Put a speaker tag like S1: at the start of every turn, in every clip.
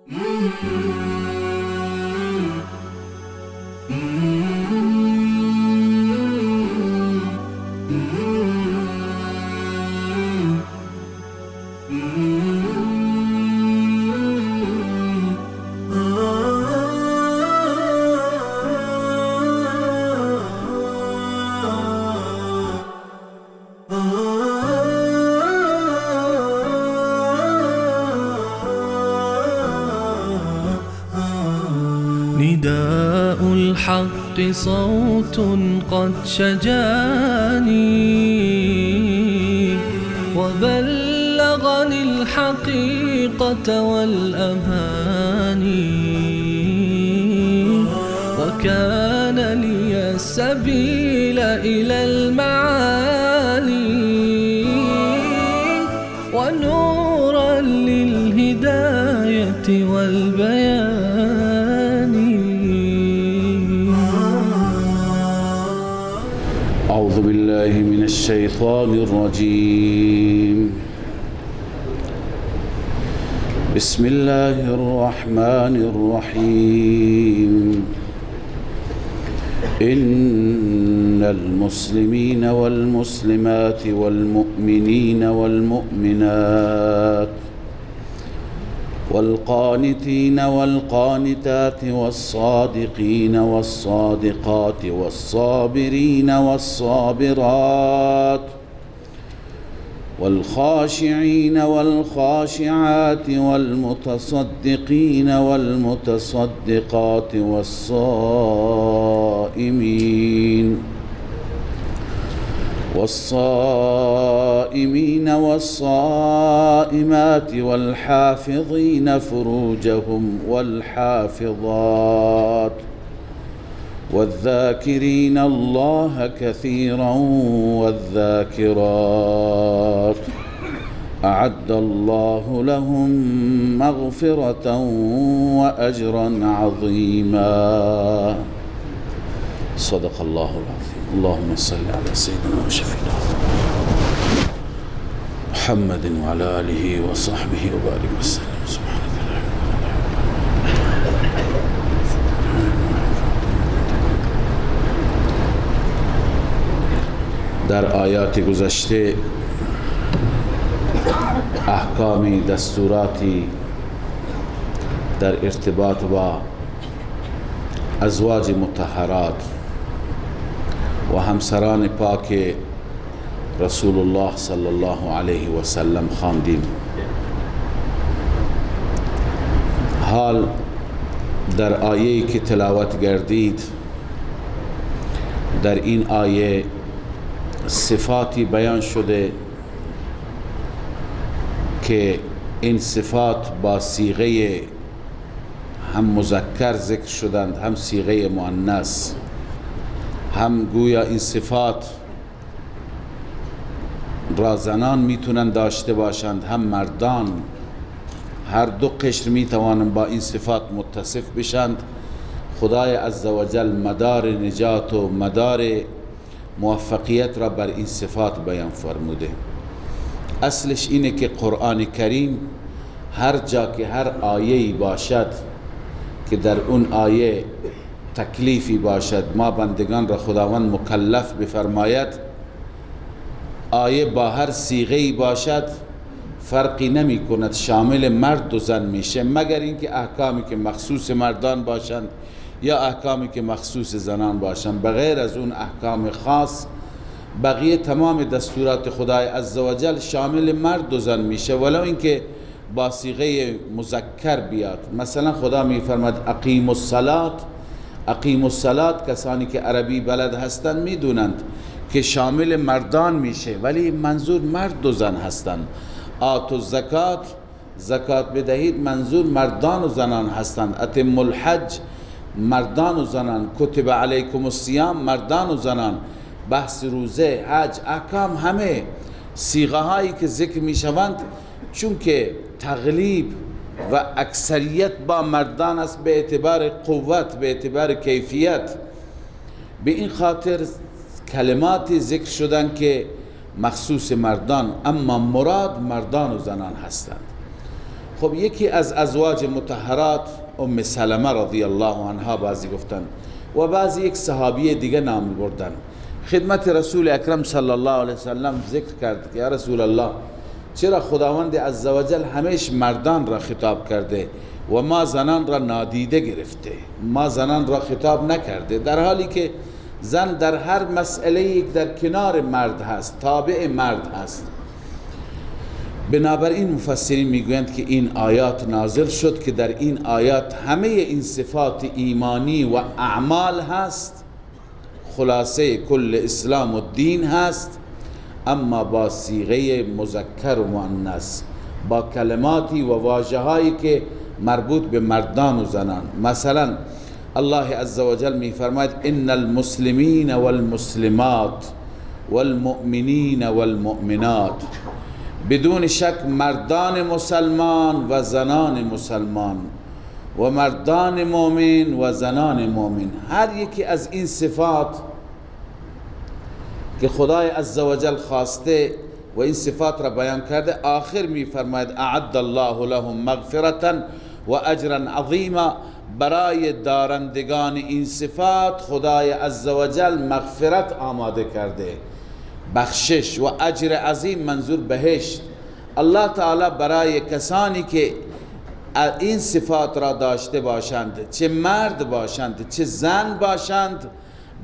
S1: نداء الحق صوت قد شجاني وبلغني الحقيقة والأماني وكان لي السبيل إلى المعالي ونورا للهداية والبيان.
S2: أعوذ بالله من الشيطان الرجيم. بسم الله الرحمن الرحيم. إن المسلمين والمسلمات والمؤمنين والمؤمنات والقانتين والقانتات والصادقين والصادقات والصابرين والصابرات والخاشعين والخاشعات والمتصدقين والمتصدقات والصائمين والصائمات والحافظين فروجهم والحافظات والذاكرين الله كثيرا والذاكرات أعد الله لهم مغفرة وأجرا عظيما. صدق الله العظيم. اللهم صل على سيدنا وشفينا محمد وعلى آله وصحبه وبارك وسلم. سبحانك در آیات گذشته احکامی دستوراتی در ارتباط با ازواج مطهرات و همسران پاک رسول الله صلی الله علیه و سلم خواندیم. حال در آیه‌ای که تلاوت گردید، در این آیه صفاتی بیان شده که این صفات با صیغه هم مذکر ذکر شدند هم صیغه مؤنث، هم گویا این صفات را زنان میتونن داشته باشند هم مردان، هر دو قشر میتوانند با این صفات متصف بشند. خدای عزوجل مدار نجات و مدار موفقیت را بر این صفات بیان فرموده. اصلش اینه که قرآن کریم هر جا که هر آیه‌ای باشد که در اون آیه تکلیفی باشد، ما بندگان را خداوند مکلف بفرماید، آیه با هر صیغه‌ای باشد فرقی نمی کند، شامل مرد و زن میشه، مگر اینکه احکامی که مخصوص مردان باشند یا احکامی که مخصوص زنان باشند. بغیر از اون احکام خاص بقیه تمام دستورات خدای عزوجل شامل مرد و زن میشه، ولو اینکه با صیغه مذکر بیاد. مثلا خدا میفرماید اقیموا الصلاة. اقیموا الصلاة کسانی که عربی بلد هستند میدونند که شامل مردان میشه، ولی منظور مرد و زن هستند. آتوا الزکات، زکات بدهید، منظور مردان و زنان هستند. اتموا الحج، مردان و زنان. کتب علیکم الصیام، مردان و زنان. بحث روزه، حج، احکام، همه صیغه هایی که ذکر می شوند چون که تغلیب و اکثریت با مردان است به اعتبار قوت، به اعتبار کیفیت، به این خاطر کلماتی ذکر شدن که مخصوص مردان، اما مراد مردان و زنان هستند. خب یکی از ازواج مطهرات ام سلمه رضی الله عنها بعضی گفتن و بعضی یک صحابی دیگه نام بردن. خدمت رسول اکرم صلی الله علیه وسلم ذکر کرد که یا رسول الله چرا خداوند عزوجل همیشه مردان را خطاب کرده و ما زنان را نادیده گرفته، ما زنان را خطاب نکرده، در حالی که زن در هر مسئله یک در کنار مرد هست، تابع مرد هست. بنابراین مفسرین میگویند که این آیات نازل شد که در این آیات همه این صفات ایمانی و اعمال هست، خلاصه کل اسلام و دین هست، اما با صیغه مذکر و مؤنث، با کلماتی و واژه‌هایی که مربوط به مردان و زنان. مثلا الله عزوجل می فرماید ان المسلمین والمسلمات والمؤمنین والمؤمنات، بدون شک مردان مسلمان و زنان مسلمان و مردان مؤمن و زنان مؤمن. هر یکی از این صفات که خدای عزوجل خواسته و این صفات را بیان کرده، آخر می فرماید اعد الله لهم مغفرة و اجرا عظیما، برای دارندگان این صفات خدای عزوجل مغفرت آماده کرده، بخشش و اجر عظیم منظور بهشت. الله تعالی برای کسانی که این صفات را داشته باشند، چه مرد باشند چه زن باشند،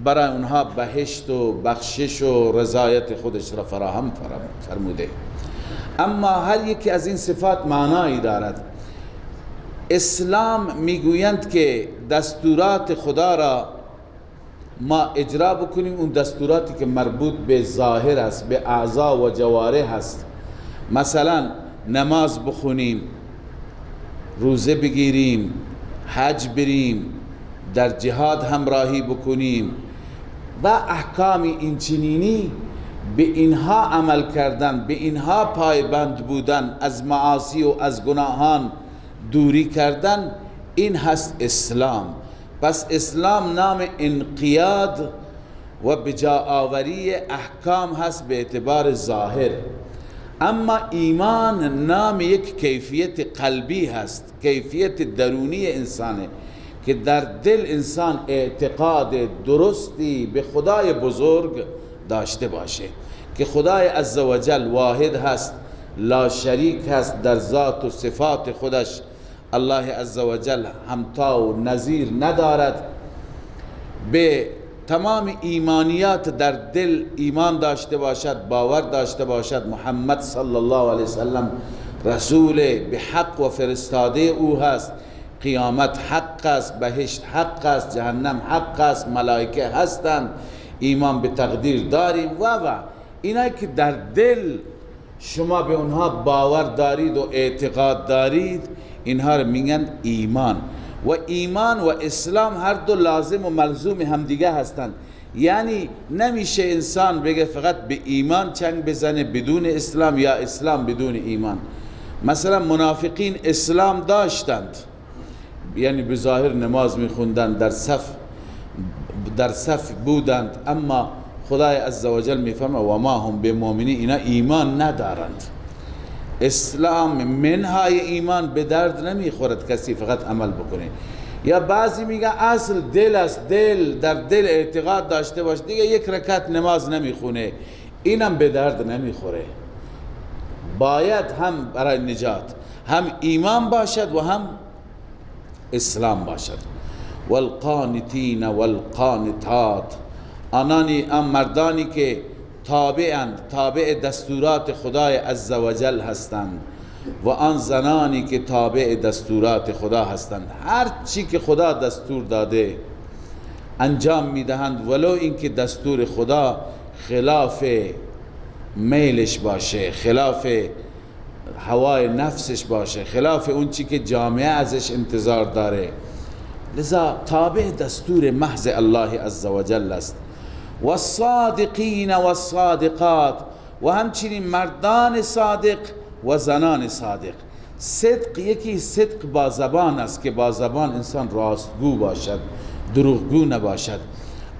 S2: برای اونها بهشت و بخشش و رضایت خودش را فراهم فرموده. اما هر یکی از این صفات معنایی دارد. اسلام میگویند که دستورات خدا را ما اجرا بکنیم، اون دستوراتی که مربوط به ظاهر است، به اعضا و جوارح است. مثلا نماز بخونیم، روزه بگیریم، حج بریم، در جهاد همراهی بکنیم و احکام اینچنینی، به اینها عمل کردن، به اینها پایبند بودن، از معاصی و از گناهان دوری کردن، این هست اسلام. پس اسلام نام انقیاد و بجا آوری احکام هست به اعتبار ظاهر. اما ایمان نام یک کیفیت قلبی هست، کیفیت درونی انسانه که در دل انسان اعتقاد درستی به خدای بزرگ داشته باشه که خدای عزوجل واحد هست، لا شریک هست در ذات و صفات خودش. الله عزوجل همتا و نظیر ندارد. به تمام ایمانیات در دل ایمان داشته باشد، باور داشته باشد محمد صلی الله علیه وسلم رسول به حق و فرستاده او هست، قیامت حق است، بهشت حق است، جهنم حق است، ملائکه هستند، ایمان به تقدیر داریم و اینایی که در دل شما به اونها باور دارید و اعتقاد دارید، اینها رو میگن ایمان. و ایمان و اسلام هر دو لازم و ملزوم همدیگه هستند. یعنی نمیشه انسان بگه فقط به ایمان چنگ بزنه بدون اسلام یا اسلام بدون ایمان. مثلا منافقین اسلام داشتند، یعنی به ظاهر نماز میخوندن، در صف بودند، اما خدای عزوجل میفرمه و ما هم به مؤمنین، اینا ایمان ندارند. اسلام منهای ایمان به درد نمیخورد کسی فقط عمل بکنه. یا بعضی میگه اصل دل است، دل در دل اعتقاد داشته باش، دیگه یک رکعت نماز نمیخونه، اینم به درد نمیخوره. باید هم برای نجات هم ایمان باشد و هم اسلام باشد. والقانتین والقانتات، آنانی مردانی که تابع دستورات خدای عزوجل هستند و آن زنانی که تابع دستورات خدا هستند. هر چی که خدا دستور داده انجام میدهند، ولو اینکه دستور خدا خلاف میلش باشه، خلاف هوای نفسش باشه، خلاف اون چی که جامعه ازش انتظار داره. لذا تابع دستور محض الله عزوجل است. والصادقین والصادقات، و همچنین مردان صادق و زنان صادق. صدق یکی صدق با زبان است که با زبان انسان راستگو باشد، دروغگو نباشد.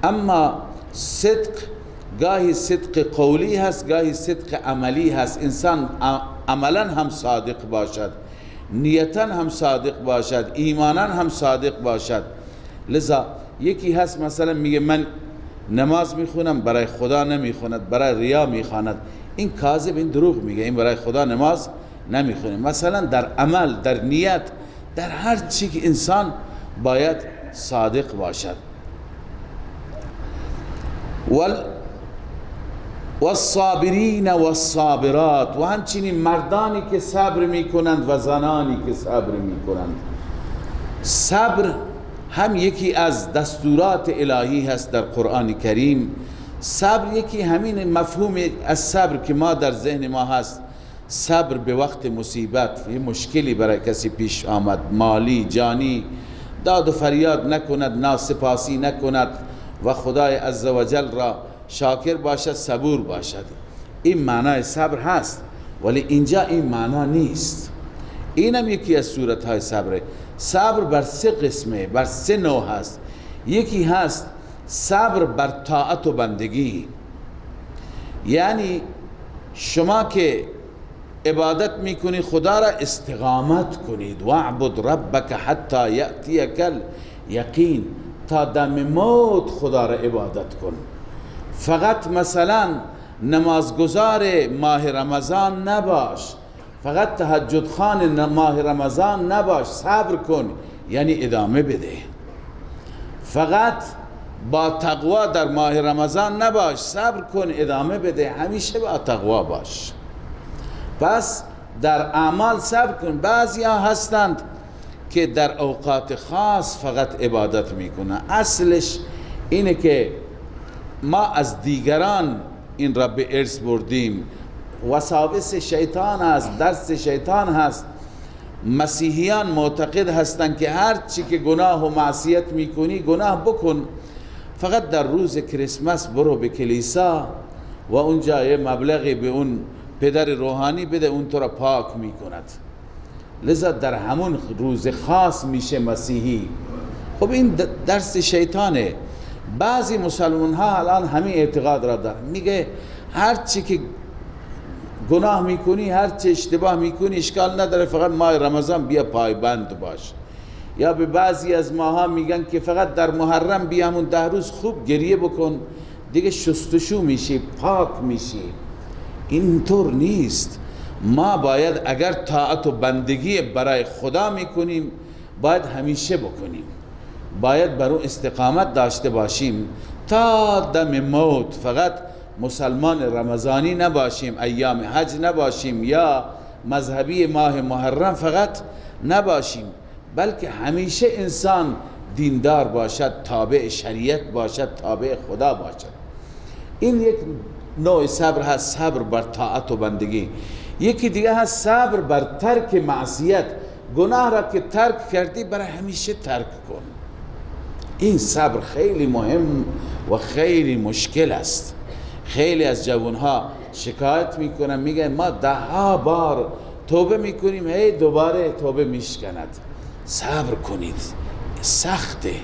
S2: اما صدق گاهی صدق قولی هست، گاهی صدق عملی هست. انسان عملا هم صادق باشد، نیتا هم صادق باشد، ایمانا هم صادق باشد. لذا یکی هست مثلا میگه من نماز میخونم برای خدا نمیخوند، برای ریا میخواند، این کاذب، این دروغ میگه، این برای خدا نماز نمیخونه. مثلا در عمل، در نیت، در هر چی که انسان باید صادق باشد. والصابرین والصابرات، و همچنین مردانی که صبر میکنند و زنانی که صبر میکنند. صبر هم یکی از دستورات الهی هست در قرآن کریم. صبر یکی همین مفهوم از صبر که ما در ذهن ما هست، صبر به وقت مصیبت، یه مشکلی برای کسی پیش آمد، مالی، جانی، داد و فریاد نکند، ناسپاسی نکند و خدای عزوجل را شاکر باشد، صبور باشد. این معنای صبر هست، ولی اینجا این معنا نیست. اینم یکی از صورتهای صبره. صبر بر سه قسمه، بر سه نوع هست. یکی هست صبر بر طاعت و بندگی، یعنی شما که عبادت میکنی خدا را استقامت کنید، واعبد ربک حتی یأتیک الیقین، تا دم موت خدا را عبادت کن. فقط مثلا نمازگزار ماه رمضان نباش، فقط تهجد خوان ماه رمضان نباش، صبر کن، یعنی ادامه بده. فقط با تقوا در ماه رمضان نباش، صبر کن، ادامه بده، همیشه با تقوا باش. پس در اعمال صبر کن. بعضی ها هستند که در اوقات خاص فقط عبادت میکنن. اصلش اینه که ما از دیگران این را به ارث بردیم، وساوس شیطان است، درس شیطان هست. مسیحیان معتقد هستند که هر چی که گناه و معصیت میکنی گناه بکن، فقط در روز کریسمس برو به کلیسا و اونجا یه مبلغی به اون پدر روحانی بده، اون تو را پاک میکند. لذا در همون روز خاص میشه مسیحی. خب این درس شیطانه. بعضی مسلمان ها الان همین اعتقاد را دارن، میگه هر چی که گناه میکنی، هر چی اشتباه میکنی اشکال نداره، فقط ماه رمضان بیا پایبند باش. یا به بعضی از ماها میگن که فقط در محرم بیا همون 10 روز خوب گریه بکن، دیگه شستشو میشی، پاک میشی. اینطور نیست. ما باید اگر طاعت و بندگی برای خدا میکنیم باید همیشه بکنیم، باید بر اون استقامت داشته باشیم تا دم موت. فقط مسلمان رمضانی نباشیم، ایام حج نباشیم، یا مذهبی ماه محرم فقط نباشیم، بلکه همیشه انسان دیندار باشد، تابع شریعت باشد، تابع خدا باشد. این یک نوع صبر هست، صبر بر طاعت و بندگی. یکی دیگه هست صبر بر ترک معصیت، گناه را که ترک کردی برای همیشه ترک کن. این صبر خیلی مهم و خیلی مشکل است. خیلی از جوانها شکایت میکنن، میگن ما 10 بار توبه میکنیم، هی دوباره توبه میشکند. صبر کنید، سخته،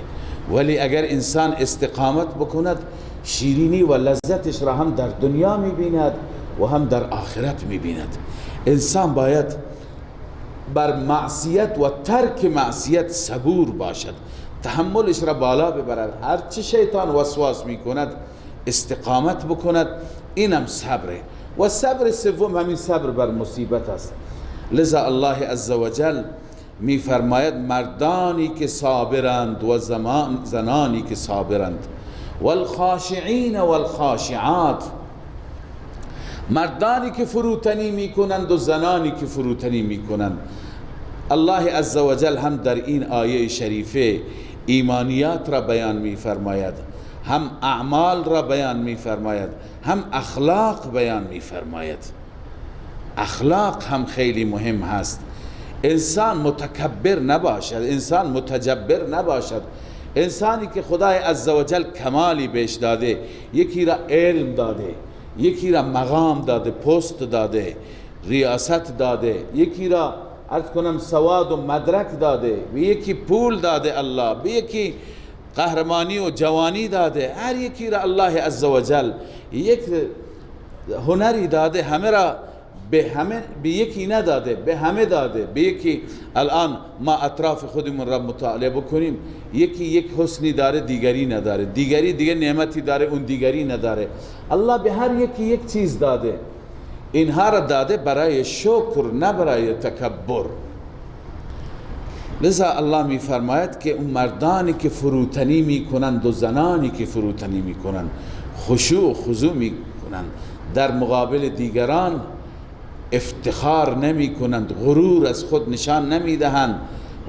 S2: ولی اگر انسان استقامت بکند شیرینی و لذتش را هم در دنیا میبیند و هم در آخرت میبیند. انسان باید بر معصیت و ترک معصیت صبور باشد، تحملش را بالا ببرد، هر چی شیطان وسواس میکند استقامت بکند. اینم صبره. و صبر سوم همین صبر بر مصیبت است. لذا الله عزوجل می فرماید مردانی که صابرند و زنانی که صابرند، والخاشعین والخاشعات، مردانی که فروتنی می کنند و زنانی که فروتنی می کنند. الله عزوجل هم در این آیه شریفه ایمانیات را بیان می فرماید، هم اعمال را بیان می فرماید، هم اخلاق بیان می فرماید. اخلاق هم خیلی مهم هست. انسان متکبر نباشد، انسان متجبر نباشد. انسانی که خدای عزوجل کمالی بهش داده، یکی را علم داده، یکی را مقام داده، پست داده، ریاست داده، یکی را عرض کنم سواد و مدرک داده، به یکی پول داده الله، به یکی قهرمانی و جوانی داده، هر یکی را الله عزوجل یک هنری داده، همه را به یکی نداده، به همه داده. به یکی الان ما اطراف خودمون را مطالعه بکنیم، یکی یک حسنی داره دیگری نداره، دیگری دیگه نعمتی داره اون دیگری نداره. الله به هر یکی یک چیز داده. اینها را داده برای شکر، نه برای تکبر. لذا الله می فرماید که اون مردانی که فروتنی می کنند و زنانی که فروتنی می کنند، خشوع و خضوع می کنند، در مقابل دیگران افتخار نمی کنند، غرور از خود نشان نمی دهند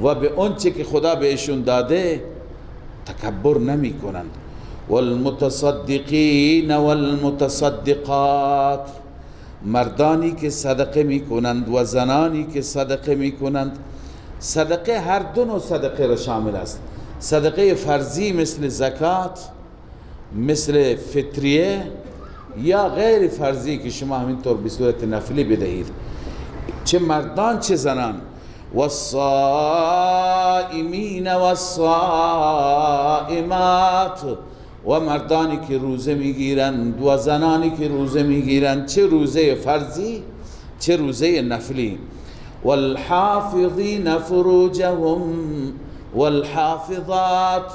S2: و به آنچه که خدا بهشون داده تکبر نمی کنند. والمتصدقین والمتصدقات، مردانی که صدقه می کنند و زنانی که صدقه می کنند. صدقه هر دو نوع صدقه را شامل است. صدقه فرضی مثل زکات، مثل فطریه، یا غیر فرضی که شما همینطور به صورت نفلی بدهید، چه مردان چه زنان. والصائمین والصائمات، و مردانی که روزه میگیرند و زنانی که روزه میگیرند، چه روزه فرضی چه روزه نفلی. والحافظین فروجهم والحافظات،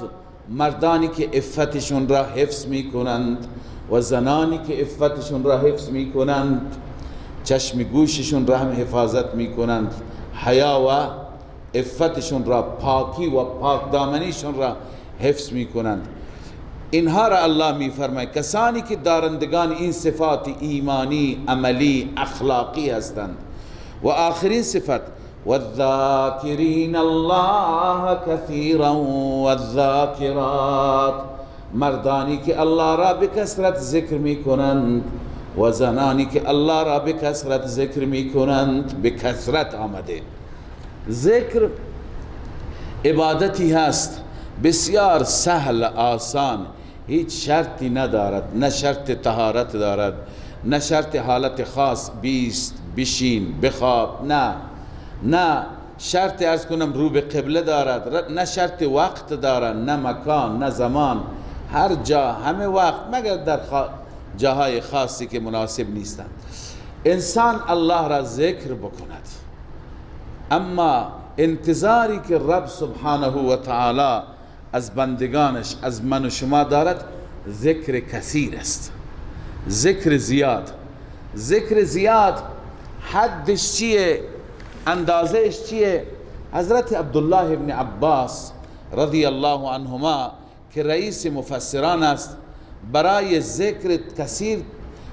S2: مردانی که عفتشون را حفظ میکنند و زنانی که عفتشون را حفظ میکنند، چشم گوششون را هم حفاظت میکنند، حیا و عفتشون را، پاکی و پاک دامنیشون را حفظ میکنند. اینها را الله میفرماید کسانی که دارندگان این صفات ایمانی، عملی، اخلاقی هستند. و آخرین صفت والذاکرین الله کثیرا والذاکرات، مردانی که الله را به کثرت ذکر می کنند و زنانی که الله را به کثرت ذکر می کنند. به کثرت آمده. ذکر عبادتی هست بسیار سهل، آسان، هیچ شرطی ندارد، نه شرط طهارت دارد، نه شرط حالت خاص، بیست، بشین، بخواب، نه شرط ارز کنم رو به قبله دارد، نه شرط وقت دارد، نه مکان، نه زمان. هر جا همه وقت، مگر در جاهای خاصی که مناسب نیستند. انسان الله را ذکر بکند، اما انتظاری که رب سبحانه و تعالی از بندگانش، از من و شما دارد، ذکر کثیر است، ذکر زیاد. ذکر زیاد حدش چیه؟ اندازهش چیه؟ حضرت عبدالله ابن عباس رضی الله عنهما که رئیس مفسران است، برای ذکر کثیر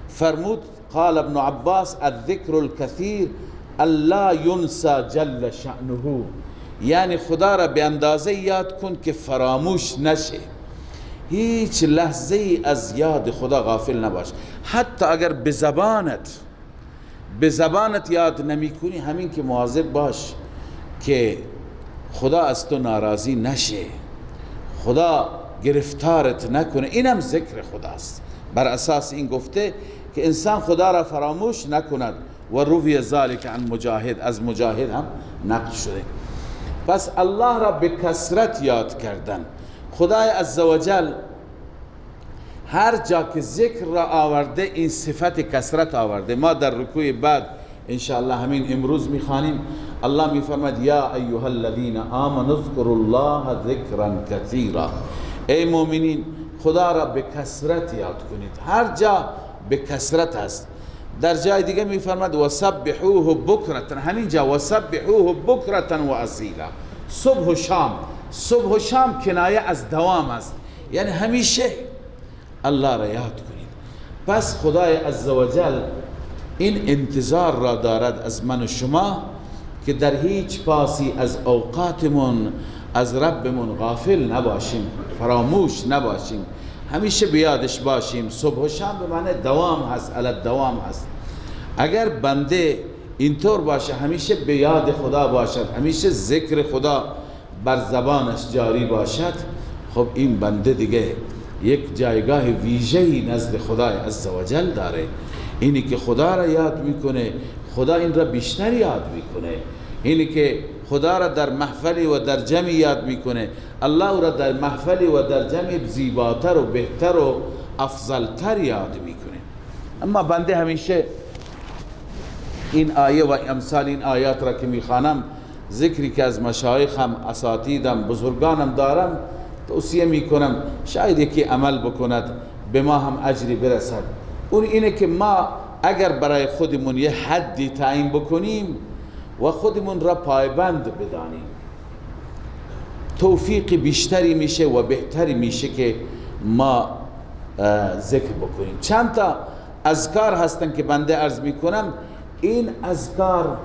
S2: فرمود، قال ابن عباس الذکر الکثیر الا ینسى جل شأنه، یعنی خدا را به اندازه یاد کن که فراموش نشه، هیچ لحظه ای از یاد خدا غافل نباش. حتی اگر به زبانت یاد نمی کنی، همین که مواظب باش که خدا از تو ناراضی نشه، خدا گرفتارت نکنه. اینم ذکر خداست. بر اساس این گفته که انسان خدا را فراموش نکند. و روی ذالک عن مجاهد، از مجاهد هم نقل شده. پس الله را به کثرت یاد کردن. خدای عزوجل هر جا که ذکر را آورده این صفت کثرت آورده. ما در رکوع بعد انشاءالله همین امروز میخوانیم، الله میفرماید یا ایها الذین آمنوا اذکروا الله ذکرا کثیرا، ای مؤمنین خدا را به کثرت یاد کنید. هر جا به کثرت است. در جای دیگه میفرماید وسبحوه بکرة، همین جا وسبحوه بکرة و اصیلا، صبح و شام. صبح و شام کنایه از دوام است، یعنی همیشه الله را یاد کنید. پس خدای عزوجل این انتظار را دارد از من و شما که در هیچ پاسی از اوقاتمون از ربمون غافل نباشیم، فراموش نباشیم، همیشه بیادش باشیم. صبح و شام به معنی دوام هست، علی دوام هست. اگر بنده اینطور باشه، همیشه به یاد خدا باشد، همیشه ذکر خدا بر زبانش جاری باشد، خب این بنده دیگه یک جایگاه ویژه‌ای نزد خدای عزوجل داره. اینی که خدا را یاد میکنه، خدا این را بیشتر یاد میکنه. اینی که خدا را در محفلی و در جمعی یاد میکنه، الله را در محفلی و در جمع زیباتر و بهتر و افضلتر یاد میکنه. اما بنده همیشه این آیه و امثال این آیات را که میخوانم، ذکری که از مشایخم، اساتیدم، بزرگانم دارم، توصیه میکنم شاید یکی عمل بکند به ما هم اجری برسد. اون اینه که ما اگر برای خودمون یه حدی تعیین بکنیم و خودمون را پایبند بدانیم، توفیق بیشتری میشه و بهتری میشه که ما ذکر بکنیم. چند تا اذکار هستن که بنده عرض میکنم. این اذکار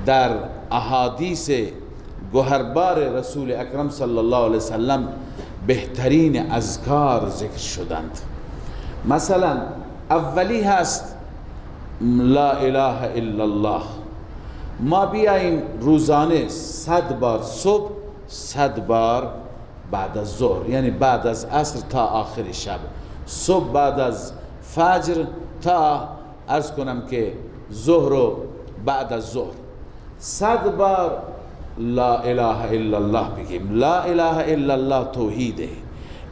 S2: در احادیث گوهربار رسول اکرم صلی الله علیه وسلم بهترین اذکار ذکر شدند. مثلا اولی هست لا اله الا الله. ما بیاییم روزانه 100 بار صبح، 100 بار بعد از ظهر، یعنی بعد از عصر تا آخر شب، صبح بعد از فجر تا عرض کنم که ظهر و بعد از ظهر 100 بار لا اله الا الله بگیم. لا اله الا الله توحیده،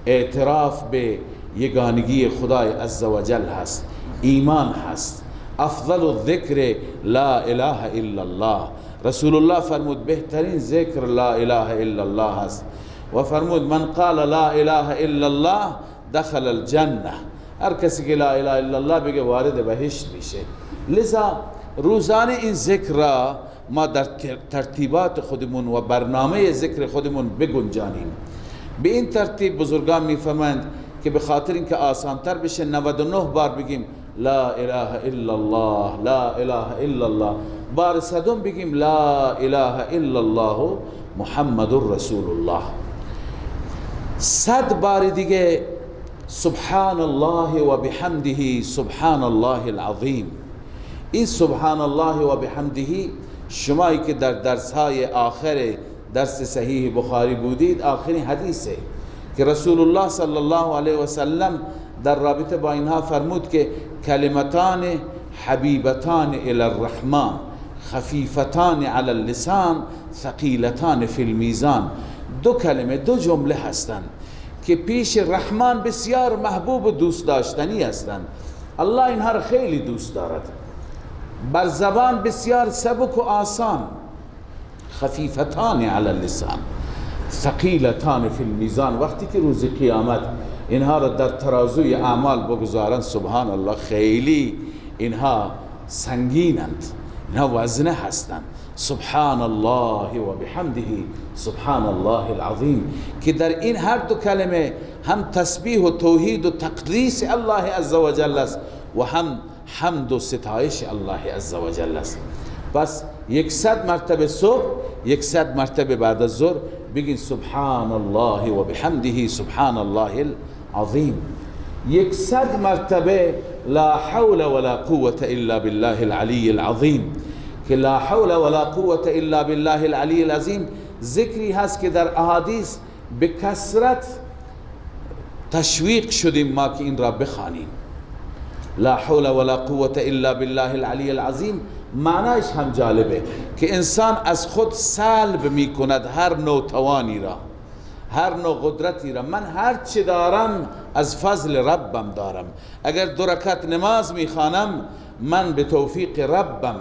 S2: اعتراف به یگانگی خدای عزوجل هست، ایمان هست. افضل الذکر لا اله الا الله. رسول الله فرمود بهترین ذکر لا اله الا الله هست و فرمود من قال لا اله الا الله دخل الجنه. هر کسی که لا اله الا الله بگه وارد بهشت میشه. لذا روزانه این ذکر را ما در ترتیبات خودمون و برنامه ذکر خودمون بگنجانیم. به این ترتیب بزرگان میفهمند که به خاطر اینکه آسانتر بشه 99 بار بگیم لا اله الا الله، لا اله الا الله. بار صدم بگیم لا اله الا الله محمد رسول الله. 100 بار دیگه سبحان الله و بحمده سبحان الله العظیم. این سبحان الله و بحمده شمایی که در درس‌های آخر درس صحیح بخاری بودید، آخرین حدیثه که رسول الله صلی الله علیه و سلم در رابطه با اینها فرمود که کلمتان حبیبتان الی الرحمن خفیفتان علی اللسان ثقیلتان فی المیزان. دو کلمه، دو جمله هستند که پیش رحمان بسیار محبوب و دوست داشتنی هستند. الله اینها را خیلی دوست دارد. بر زبان بسیار سبک و آسان، خفیفتان علی اللسان ثقیلتان فی المیزان. وقتی که روز قیامت اینها را در ترازوی اعمال بگذارند، سبحان الله، خیلی اینها سنگینند، اینها وزنه هستند. سبحان الله و بحمده سبحان الله العظیم، که در این هر دو کلمه هم تسبیح و توحید و تقدیس الله عزوجل است و هم حمد و ستایش الله عزوجل است. پس 100 مرتبه صبح، 100 مرتبه بعد از ظهر بگین سبحان الله و بحمده سبحان الله العظیم. 100 مرتبه لا حول ولا قوة الا بالله العلی العظیم، که لا حول ولا قوة الا بالله العلی العظیم ذکری هست که در احادیث به کثرت تشویق شدیم ما که این را بخوانیم. لا حول ولا قوة الا بالله العلی العظیم معنیش هم جالبه که انسان از خود سلب می کند هر نوع توانی را، هر نوع قدرتی را. من هر چی دارم از فضل ربم دارم. اگر 2 رکعت نماز می خوانم، من به توفیق ربم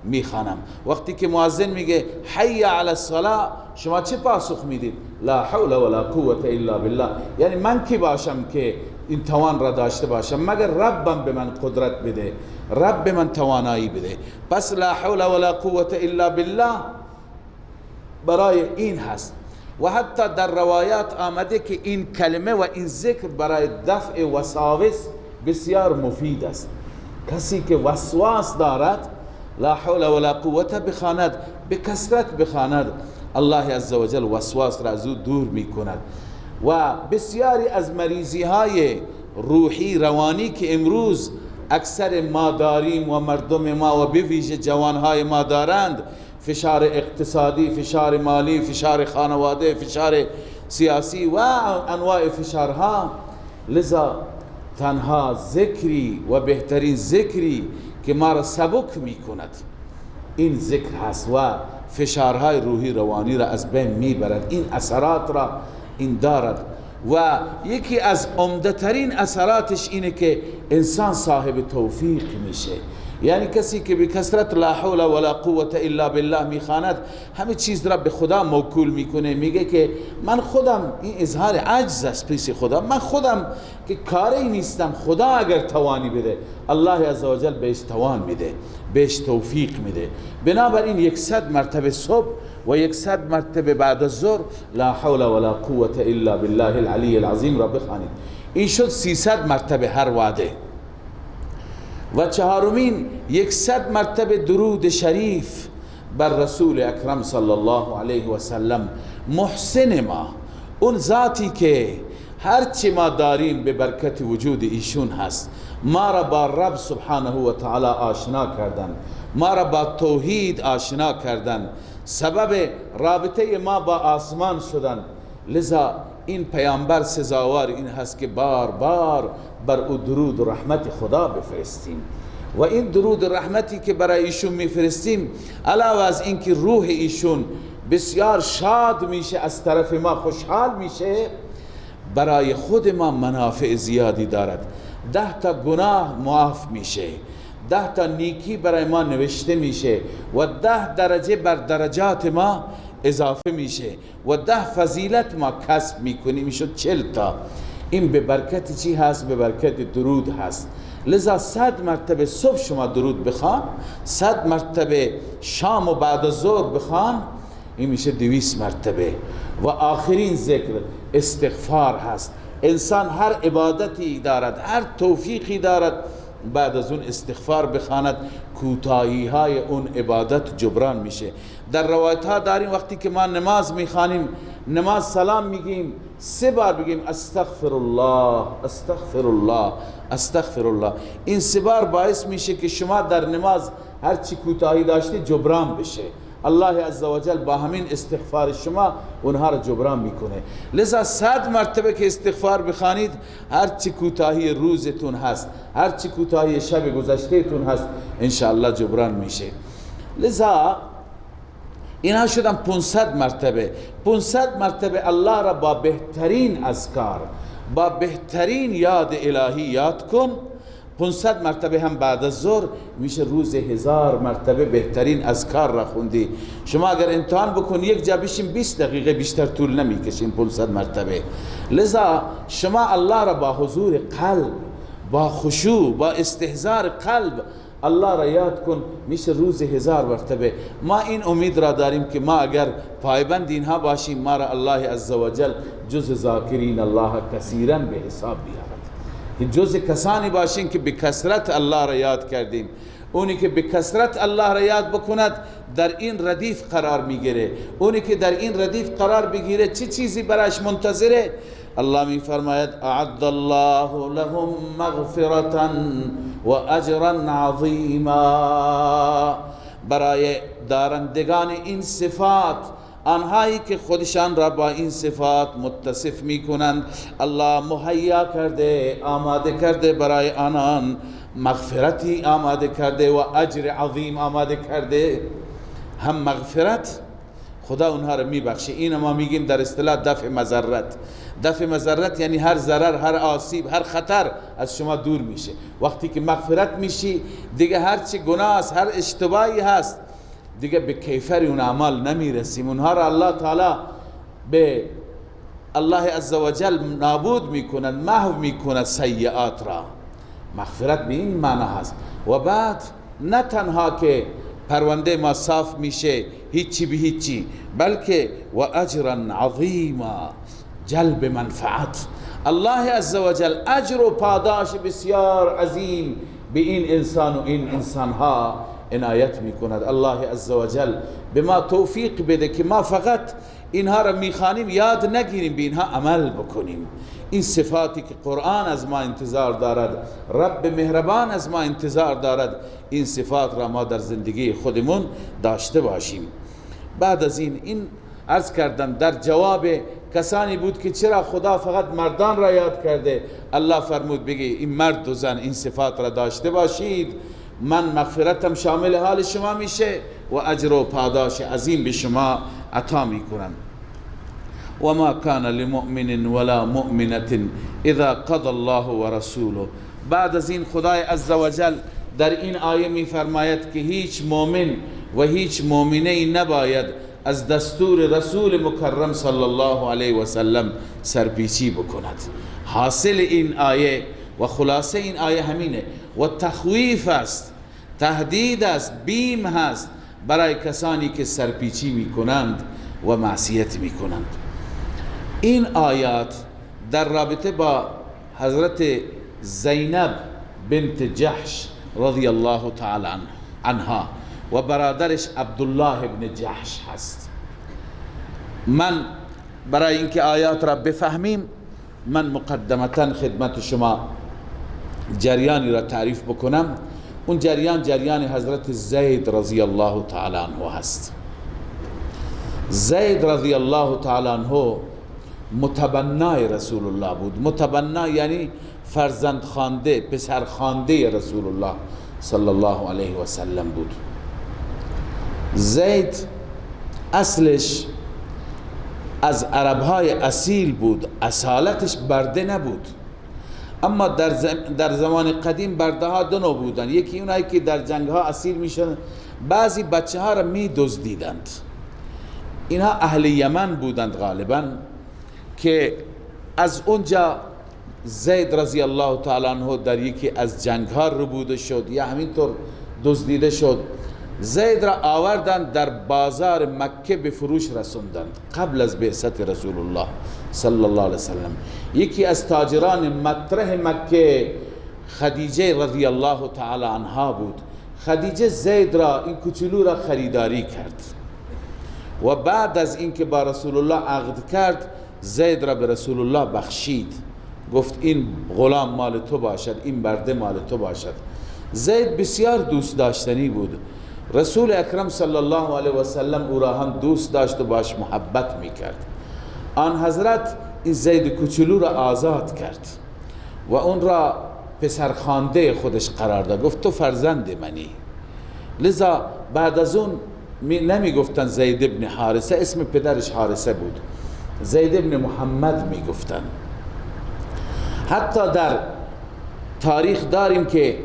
S2: می خوانم. وقتی که مؤذن میگه حی علی الصلاة، شما چه پاسخ میدید؟ لا حول ولا قوة الا بالله. یعنی من کی باشم که این توان را داشته باشم مگر ربم به من قدرت بده، رب به من توانایی بده. پس لا حول ولا قوة الا بالله برای این هست. و حتی در روایات آمده که این کلمه و این ذکر برای دفع وساوس بسیار مفید است. کسی که وسواس دارد لا حول ولا قوة بخواند، به کثرت بخواند، الله عزوجل وسواس را از او دور می کند. و بسیاری از مریضی های روحی روانی که امروز اکثر ما داریم و مردم ما و به ویژه جوانهای ما دارند، فشار اقتصادی، فشار مالی، فشار خانواده، فشار سیاسی و انواع فشارها، لذا تنها ذکری و بهترین ذکری که ما را سبک می کند این ذکر هست و فشارهای روحی روانی را از بین می برد. این اثرات را این دارد و یکی از عمده ترین اثراتش اینه که انسان صاحب توفیق میشه. یعنی کسی که به کثرت لا حول ولا قوة الا بالله میخواند همه چیز را به خدا موکول میکنه، میگه که من خودم، این اظهار عجز است پیش خدا، من خودم که کاری نیستم، خدا اگر توانی بده الله عزوجل بهش توان میده، بهش توفیق میده. بنابراین 100 مرتبه صبح و 100 مرتبه بعد از ظهر لا حول ولا قوة الا بالله العلی العظیم را بخوانید. این شد 300 مرتبه هر وعده. و چهارمین 100 مرتبه درود شریف بر رسول اکرم صلی الله علیه و سلم، محسن ما، اون ذاتی که هرچی ما داریم به برکت وجود ایشون هست. ما را با رب سبحانه و تعالی آشنا کردن، ما را با توحید آشنا کردن، سبب رابطه ما با آسمان شدن. لذا این پیامبر سزاوار این هست که بار بار بر او درود و رحمت خدا بفرستیم. و این درود و رحمتی که برای ایشون میفرستیم، علاوه از این که روح ایشون بسیار شاد میشه، از طرف ما خوشحال میشه، برای خود ما منافع زیادی دارد. 10 تا گناه معاف میشه، 10 تا نیکی برای ما نوشته میشه و 10 درجه بر درجات ما اضافه میشه و 10 فضیلت ما کسب میکنیم، میشد 40 تا. این به برکت چی هست؟ به برکت درود هست. لذا 100 مرتبه صبح شما درود بخوان، 100 مرتبه شام و بعد از ظهر بخوان، این میشه 200 مرتبه. و آخرین ذکر استغفار هست. انسان هر عبادتی دارد، هر توفیقی دارد، بعد از اون استغفار بخواند، کوتاهی های اون عبادت جبران میشه. در روایت ها داریم وقتی که ما نماز میخوانیم، نماز سلام میگیم، 3 بار بگیم استغفر الله استغفر الله استغفر الله. این 3 بار باعث میشه که شما در نماز هر چی کوتاهی داشتی جبران بشه. الله عزوجل با همین استغفار شما اونها را جبران میکنه. لذا 100 مرتبه که استغفار بخوانید، هر چی کوتاهی روزتون هست، هر چی کوتاهی شب گذشتهتون هست، انشاءالله جبران میشه. لذا اینها شدن 500 مرتبه. 500 مرتبه الله را با بهترین اذکار، با بهترین یاد الهی یاد کن. 500 مرتبه هم بعد از ظهر میشه روز 1000 مرتبه بهترین اذکار را خوندی. شما اگر امتحان بکن یک جا بشین 20 دقیقه بیشتر طول نمیکشین 500 مرتبه. لذا شما الله را با حضور قلب، با خشوع، با استحضار قلب الله را یاد کن، میشه روز 1000 مرتبه. ما این امید را داریم که ما اگر پایبند اینها باشیم، ما را الله عزوجل جز ذاکرین الله کثیرا به حساب بیارد. که جز کسانی باشین که به کثرت الله را یاد کردیم. اونی که به کثرت الله را یاد بکند در این ردیف قرار میگیره. اونی که در این ردیف قرار بگیره چه چیزی براش منتظره؟ الله می فرماید اعد الله لهم مغفرة و اجرا عظیما. برای دارندگان این صفات، آنهایی که خودشان را با این صفات متصف می کنند، الله مهیا کرده، آماده کرده برای آنان، مغفرتی آماده کرده و اجر عظیم آماده کرده. هم مغفرت، خدا اونها را می بخشه. این ما میگیم در اصطلاح دفع مضرت. دفع مضرت یعنی هر ضرر، هر آسیب، هر خطر از شما دور میشه. وقتی که مغفرت میشی دیگه هر چی گناه است، هر اشتباهی هست، دیگه به کیفر اون اعمال نمیرسیم. اونها را الله تعالی به الله عزوجل نابود میکنند، محو میکند سیئات را. مغفرت به این معنی هست. و بعد نه تنها که پرونده ما صاف میشه هیچی به هیچی، بلکه و اجرا عظیما، جلب منفعت. الله عزوجل اجر و پاداش بسیار عظیم به این انسان و این انسانها عنایت میکند. الله عزوجل به ما توفیق بده که ما فقط اینها را میخوانیم یاد نگیریم، به اینها عمل بکنیم. این صفاتی که قرآن از ما انتظار دارد، رب مهربان از ما انتظار دارد، این صفات را ما در زندگی خودمون داشته باشیم. بعد از این عرض کردم در جواب کسانی بود که چرا خدا فقط مردان را یاد کرده. الله فرمود بگی این مرد و زن این صفات را داشته باشید، من مغفرتم شامل حال شما میشه و اجر و پاداش عظیم به شما عطا میکنم. و ما کان لمؤمن ولا مؤمنة اذا قضى الله ورسوله. بعد از این خدای عزوجل در این آیه می فرماید که هیچ مؤمن و هیچ مؤمنه نباید از دستور رسول مکرم صلی الله علیه و سلم سرپیچی بکند. حاصل این آیه و خلاصه این آیه همینه و تخویف است، تهدید است، بیم هست برای کسانی که سرپیچی می کنند و معصیت می کنند. این آیات در رابطه با حضرت زینب بنت جحش رضی الله تعالی عنها و برادرش عبدالله ابن جحش هست. من برای اینکه آیات را بفهمیم من مقدمتا خدمت شما جریانی را تعریف بکنم. اون جریان حضرت زید رضی الله تعالی عنه هست. زید رضی الله تعالی عنه متبنای رسول الله بود. متبنا یعنی فرزند خوانده، پسر خوانده رسول الله صلی الله علیه و سلم بود. زید اصلش از عربهای اصیل بود، اصالتش برده نبود. اما در زمان قدیم برده ها دو نوع بودن. یکی اونایی که در جنگ ها اصیل میشن، بعضی بچه ها را می دزدیدند. اینها اهل یمن بودند غالبا، که از اونجا زید رضی الله تعالی عنه در یکی از جنگ ها ربوده شد یا همینطور دزدیده شد. زید را آوردند در بازار مکه به فروش رسوندند قبل از بعثت رسول الله صلی الله علیه وسلم. یکی از تاجران مطرح مکه خدیجه رضی الله تعالی عنها بود. خدیجه زید را، این کوچولو را خریداری کرد و بعد از اینکه با رسول الله عقد کرد زید را به رسول الله بخشید، گفت این غلام مال تو باشد، این برده مال تو باشد. زید بسیار دوست داشتنی بود. رسول اکرم صلی الله علیه و سلم او را هم دوست داشت و باش محبت میکرد. آن حضرت این زید کوچولو را آزاد کرد و اون را پسرخوانده خودش قرار داد. گفت تو فرزند منی. لذا بعد از اون نمی گفتن زید ابن حارثه، اسم پدرش حارثه بود، زید ابن محمد می گفتن. حتی در تاریخ داریم که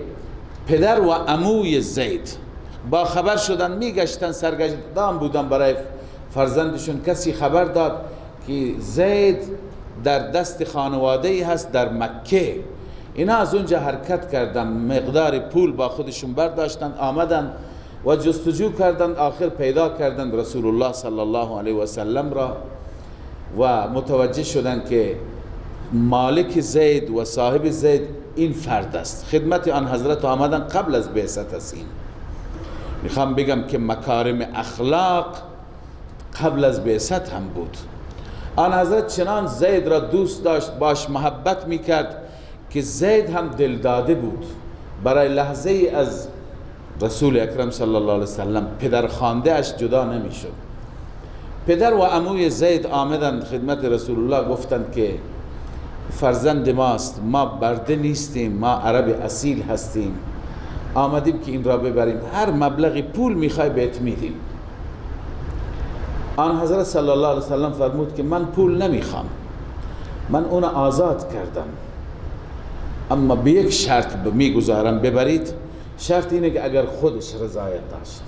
S2: پدر و عموی زید با خبر شدن میگشتن، سرگردان بودن برای فرزندشون. کسی خبر داد که زید در دست خانواده ای هست در مکه. اینا از اونجا حرکت کردن، مقدار پول با خودشون برداشتن، آمدن و جستجو کردند. آخر پیدا کردند رسول الله صلی الله علیه و سلم را و متوجه شدند که مالک زید و صاحب زید این فرد است. خدمت آن حضرت آمدن قبل از بعثت است. این میخوام بگم که مکارم اخلاق قبل از بعثت هم بود. آن حضرت چنان زید را دوست داشت، باش محبت میکرد که زید هم دل داده بود. برای لحظه ای از رسول اکرم صلی الله علیه وسلم پدر خانده اش جدا نمیشد. پدر و عموی زید آمدند خدمت رسول الله، گفتند که فرزند ماست، ما برده نیستیم، ما عرب اصیل هستیم، آمدیم که این را ببریم، هر مبلغی پول میخوای بهت میدیم. آن حضرت صلی الله علیه وسلم فرمود که من پول نمیخوام، من اون آزاد کردم، اما به یک شرط میگذارم ببرید. شرط اینه که اگر خودش رضایت داشت،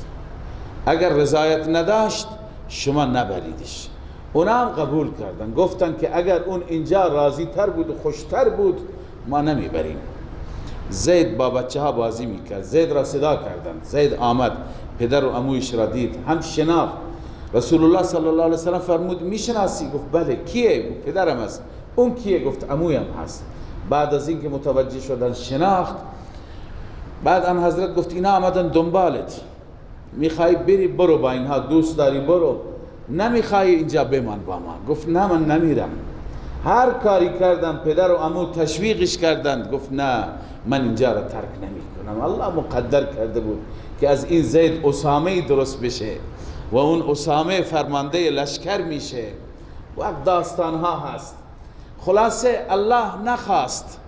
S2: اگر رضایت نداشت شما نبریدش. اونا هم قبول کردن، گفتن که اگر اون اینجا راضی تر بود و خوشتر بود ما نمیبریم. زید با بچه ها بازی میکرد، زید را صدا کردند، زید آمد، پدر و عمویش را دید، هم شناخت. رسول الله صلی الله علیه وسلم فرمود میشناسی؟ گفت بله. کیه؟ پدرم است. اون کیه؟ گفت عمویم هست. بعد از اینکه متوجه شدن شناخت، بعد آن حضرت گفت اینا آمدن دنبالت، میخوای بری برو با اینها، دوست داری برو، نمیخوای اینجا بمان با ما. گفت نه من نمیرم. هر کاری کردم، پدر و عمو تشویقش کردند، گفت نه من اینجا را ترک نمی کنم. الله مقدر کرده بود که از این زید اسامه درست بشه و اون اسامه فرمانده لشکر میشه و داستان ها هست. خلاصه الله نخواست،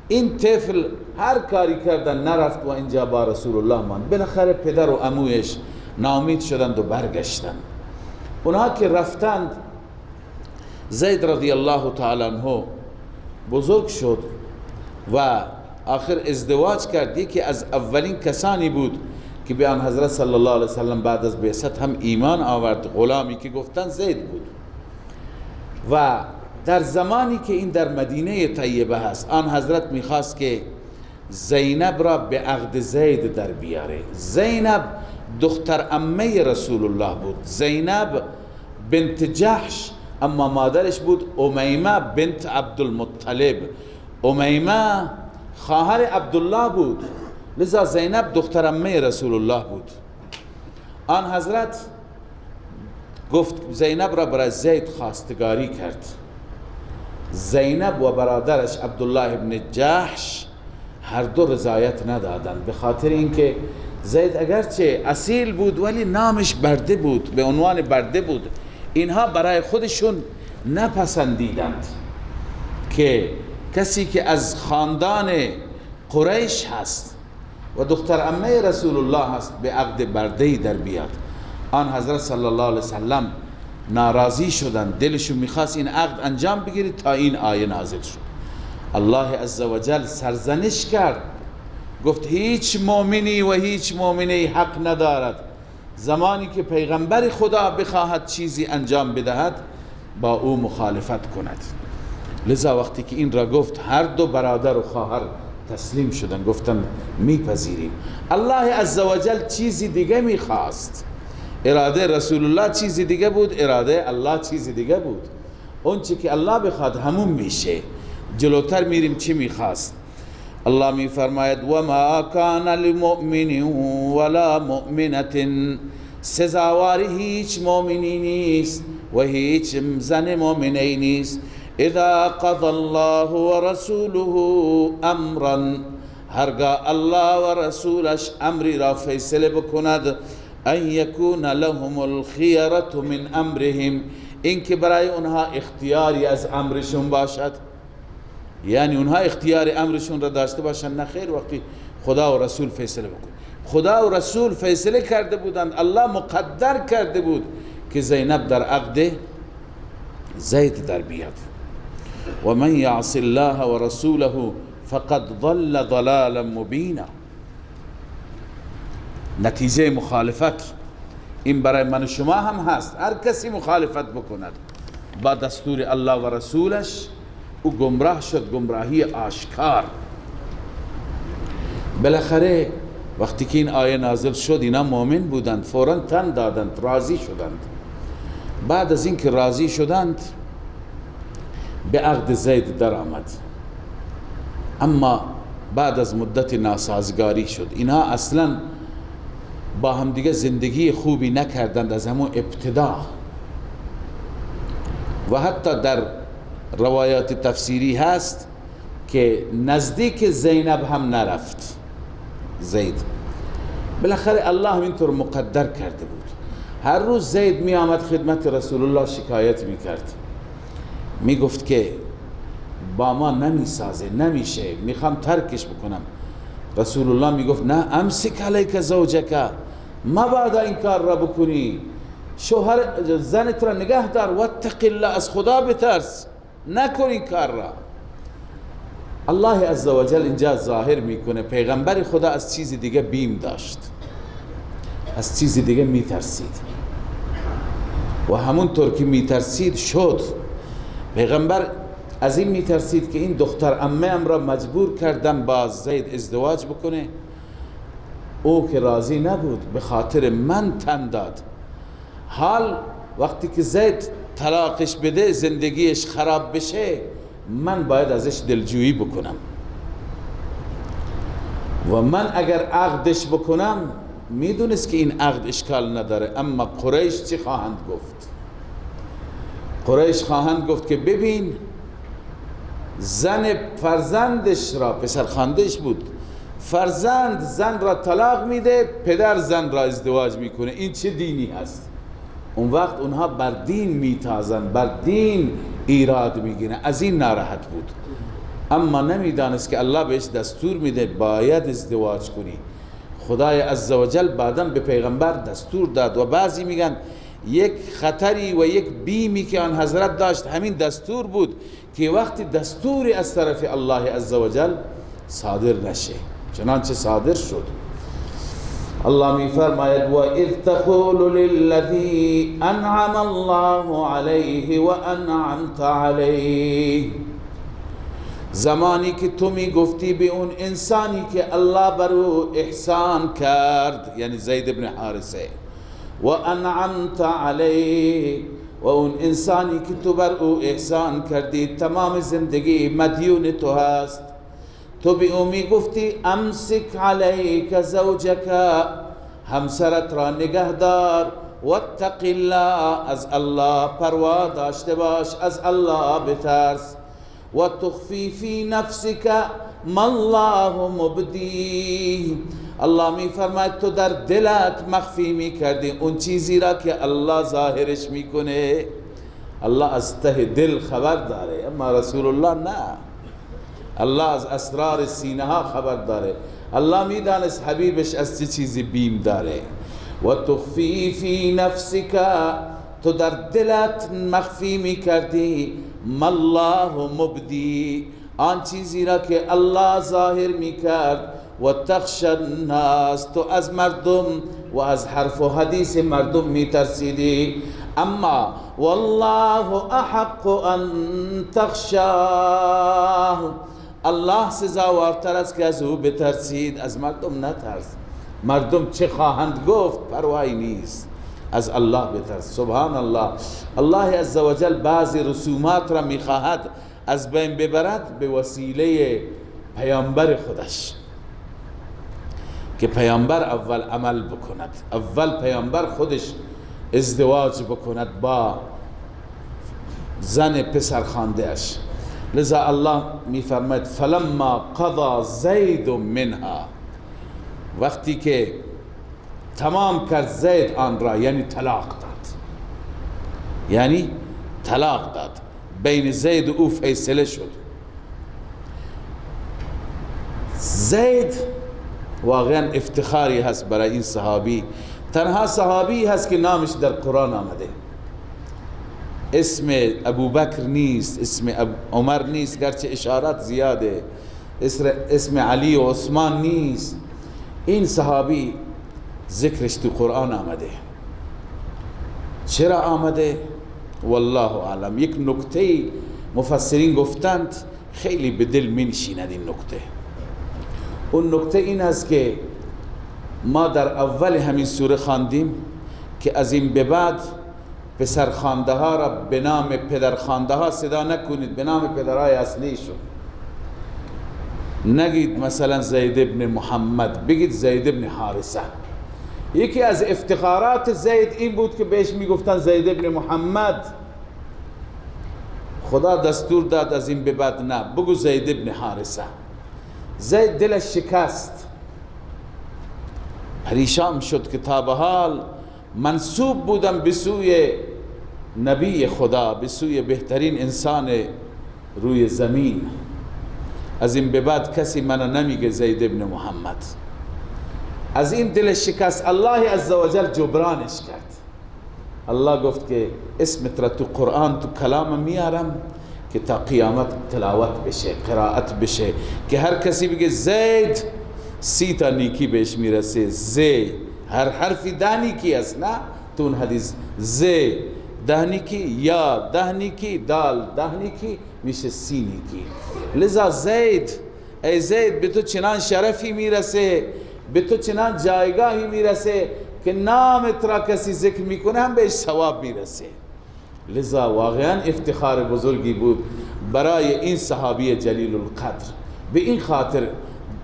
S2: این طفل هر کاری کردن نرفت و اینجا با رسول الله ماند. بالاخره پدر و عمویش ناامید شدند و برگشتند. اونها که رفتند، زید رضی الله تعالی عنه بزرگ شد و آخر ازدواج کرد. یکی از اولین کسانی بود که به آن حضرت صلی الله علیه وسلم بعد از بعثت هم ایمان آورد. غلامی که گفتن زید بود. و در زمانی که این در مدینه طیبه هست، آن حضرت میخواست که زینب را به عقد زید در بیاره. زینب دختر عمه رسول الله بود، زینب بنت جحش، اما مادرش بود امیمه بنت عبدالمطلب. امیمه خواهر عبدالله بود، لذا زینب دختر عمه رسول الله بود. آن حضرت گفت زینب را برای زید خواستگاری کرد. زینب و برادرش عبدالله ابن جحش هر دو رضایت ندادند، به خاطر اینکه زید اگرچه اصیل بود ولی نامش برده بود، به عنوان برده بود. اینها برای خودشون نپسندیدند که کسی که از خاندان قریش هست و دختر عمه رسول الله هست به عقد برده‌ای در بیاد. آن حضرت صلی الله علیه وسلم ناراضی شدند، دلشون میخواست این عقد انجام بگیره تا این آیه نازل شد. الله عزوجل سرزنش کرد، گفت هیچ مؤمنی و هیچ مؤمنی حق ندارد زمانی که پیغمبر خدا بخواهد چیزی انجام بدهد با او مخالفت کند. لذا وقتی که این را گفت هر دو برادر و خواهر تسلیم شدن، گفتن میپذیریم. الله عزوجل چیزی دیگه میخواست، اراده رسول الله چیزی دیگه بود، اراده الله چیزی دیگه بود. اون چی که الله بخواد همون میشه. جلوتر میریم چی میخواست. الله میفرماید و ما کان للمؤمن ولا مؤمنة، سزاوار هیچ مؤمنی نیست و هیچ زن مؤمنی نیست. اذا قضى الله ورسوله امرا، هرگاه الله و رسولش امری را فیصله بکند، ان یکون لهم الخیرة من امرهم، این که برای اونها اختیاری از امرشون باشد، یعنی اونها اختیار امرشون را داشته باشن. نه خیر، وقتی خدا و رسول فیصله بکن. خدا و رسول فیصله کرده بودند، الله مقدر کرده بود که زینب در عقد زید در بیاد. و من یعص الله و رسوله فقد ضل ضلالا مبینا. نتیجه مخالفت این برای من و شما هم هست. هر کسی مخالفت بکند با دستور الله و رسولش او گمراه شد، گمراهی آشکار. بالاخره وقتی که این آیه نازل شد اینا مؤمن بودند، فوراً تن دادند، راضی شدند. بعد از اینکه راضی شدند به عقد زید در آمد. اما بعد از مدت ناسازگاری شد. اینا اصلا با هم دیگه زندگی خوبی نکردند از همون ابتدا. و حتی در روایات تفسیری هست که نزدیک زینب هم نرفت زید. بالاخره الله اینطور مقدر کرده بود. هر روز زید می آمد خدمت رسول الله شکایت می کرد، می گفت که با ما نمی سازه، نمیشه، میخوام ترکش بکنم. رسول الله می گفت نه، امسک علیک زوجک، مبادا این کار را بکنی، شوهر زنت را نگه دار، واتق الله، از خدا بترس، نکن این کار را. الله عزوجل اینجا ظاهر میکنه پیغمبر خدا از چیز دیگه بیم داشت، از چیز دیگه میترسید و همونطور که میترسید شد. پیغمبر از این میترسید که این دختر عمه ام را مجبور کردم با زید ازدواج بکنه. او که راضی نبود، به خاطر من تن داد. حال وقتی که زید طلاقش بده، زندگیش خراب بشه، من باید ازش دلجویی بکنم و من اگر عقدش بکنم میدونست که این عقد اشکال نداره. اما قریش چی خواهند گفت؟ قریش خواهند گفت که ببین زن فرزندش را، پسرخواندهش بود، فرزند زن را طلاق میده، پدر زن را ازدواج میکنه، این چه دینی هست؟ اون وقت اونها بر دین میتازن، بر دین ایراد میگیرن. از این ناراحت بود. اما نمیدانست که الله بهش دستور میده باید ازدواج کنی. خدای عزوجل بعداً به پیغمبر دستور داد و بعضی میگن یک خطری و یک بیمی که آن حضرت داشت همین دستور بود که وقتی دستوری از طرف الله عزوجل صادر نشه. چنانچه صادر شد. الله می فرماید و اذ تقول للذی انعم الله علیه و انعمت علیه، زمانی که تو می گفتی به اون انسانی که الله بر او احسان کرد، یعنی زید بن حارثه، و انعمت علیه، و اون انسانی که تو بر او احسان کردی تمام زندگی مدیون تو هست، تو به او می گفتی امسک علیک زوجک، همسرت را نگه دار، واتق الله، از الله پروا داشته باش، از الله بترس، و تخفی فی نفسک ما الله مبدی، الله می فرماید تو در دلت مخفی می کردی اون چیزی را که الله ظاهرش میکنه. الله از ته دل خبر داره، اما رسول الله نه. الله از اسرار سینه ها خبر داره. الله میدانست حبیبش از چه چیزی بیم داره. و تخفی فی نفسک، تو در دلت مخفی می کردی، ما الله مبدی، آن چیزی را که الله ظاهر می کرد، و تخشى الناس، تو از مردم و از حرف و حدیث مردم می ترسیدی. اما والله احق ان تخشاه، الله سزاوارتر است که از او بترسید، از مردم نترس. مردم چه خواهند گفت پروایی نیست، از الله بترس. سبحان الله. الله عزوجل بعضی رسومات را میخواهد از بین ببرد به وسیله پیامبر خودش، که پیامبر اول عمل بکند، اول پیامبر خودش ازدواج بکند با زن پسرخوانده اش. لذا الله میفرماید فلما قضا زید منها، وقتی که تمام کرد زید آن را، یعنی طلاق داد، یعنی طلاق داد، بین زید و او فیصله شد. زید واقعا افتخاری هست برای این صحابی، تنها صحابی هست که نامش در قرآن آمده. اسم ابوبکر نیست، اسم عمر نیست، گرچه اشارات زیاده، اسم علی و عثمان نیست. این صحابی ذکرش تو قرآن آمده. چرا آمده؟ والله اعلم. یک نکته مفسرین گفتند خیلی به دل می نشیند این نکته. اون نکته این است که ما در اول همین سوره خواندیم که از این به بعد پسرخوانده ها را به نام پدرخوانده ها صدا نکنید، به نام پدرهای اصلیشون نگید. مثلا زید ابن محمد، بگید زید ابن حارثه. یکی از افتخارات زید این بود که بهش میگفتن زید ابن محمد. خدا دستور داد از این به بعد نه، بگو زید ابن حارثه. زید دلش شکست، پریشان شد که تا به حال منسوب بودم به سوی نبی خدا، به سوی بهترین انسان روی زمین، از این به بعد کسی منو نمیگه زید ابن محمد. از این دل شکست الله عزوجل جبرانش کرد. الله گفت که اسمت را تو قرآن تو کلام میارم که تا قیامت تلاوت بشه، قرائت بشه، که هر کسی بگه زید 30 تا نیکی بهش میرسه. زید هر حرفی 10 نیکی است، نه تو اون حدیث زید 10 نیکی، یا 10 نیکی، دال 10 نیکی، میشه 30 نیکی. لذا زید، ای زید به تو چنان شرفی میرسه، به تو چنان جایگاهی میرسه که نامت را کسی ذکر میکنه هم بهش ثواب میرسه. لذا واقعا افتخار بزرگی بود برای این صحابی جلیل القدر، به این خاطر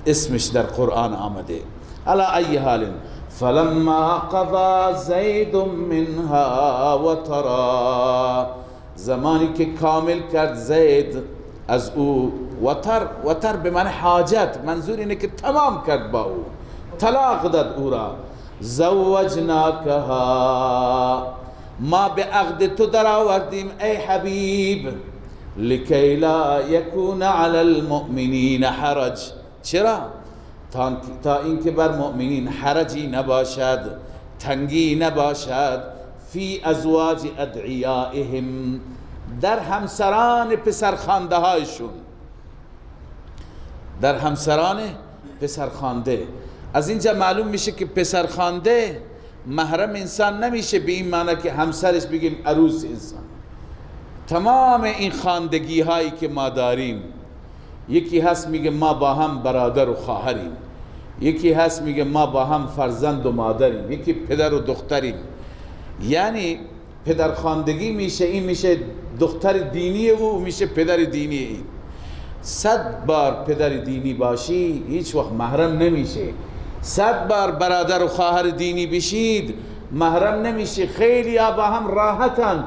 S2: اسمش در قرآن آمده. علی ای حال فلما قضا زید منها وطرا، زمانی که کامل کرد زید از او، وطر به معنی حاجت، منظور اینه که تمام کرد با او، طلاق داد او را. زوجناکها، ما به عقد تو در آوردیم ای حبیب، لکی لا یکون علی المؤمنین حرج. چرا؟ تا اینکه بر مؤمنین حرجی نباشد، تنگی نباشد، فی ازواج ادعیائهم، در همسران پسرخوانده هایشون. در همسران پسرخوانده. از اینجا معلوم میشه که پسرخوانده محرم انسان نمیشه به این معنی که همسرش بگیم عروس انسان. تمام این خواندگی هایی که ما داریم، یکی هست میگه ما با هم برادر و خواهریم، یکی هست میگه ما با هم فرزند و مادریم، یکی پدر و دختریم. یعنی پدر خواندگی میشه، این میشه دختر دینی او، میشه پدر دینی این. 100 بار پدر دینی باشی هیچ وقت محرم نمیشه. 100 بار برادر و خواهر دینی بشید محرم نمیشه. خیلی ها با هم راحتند،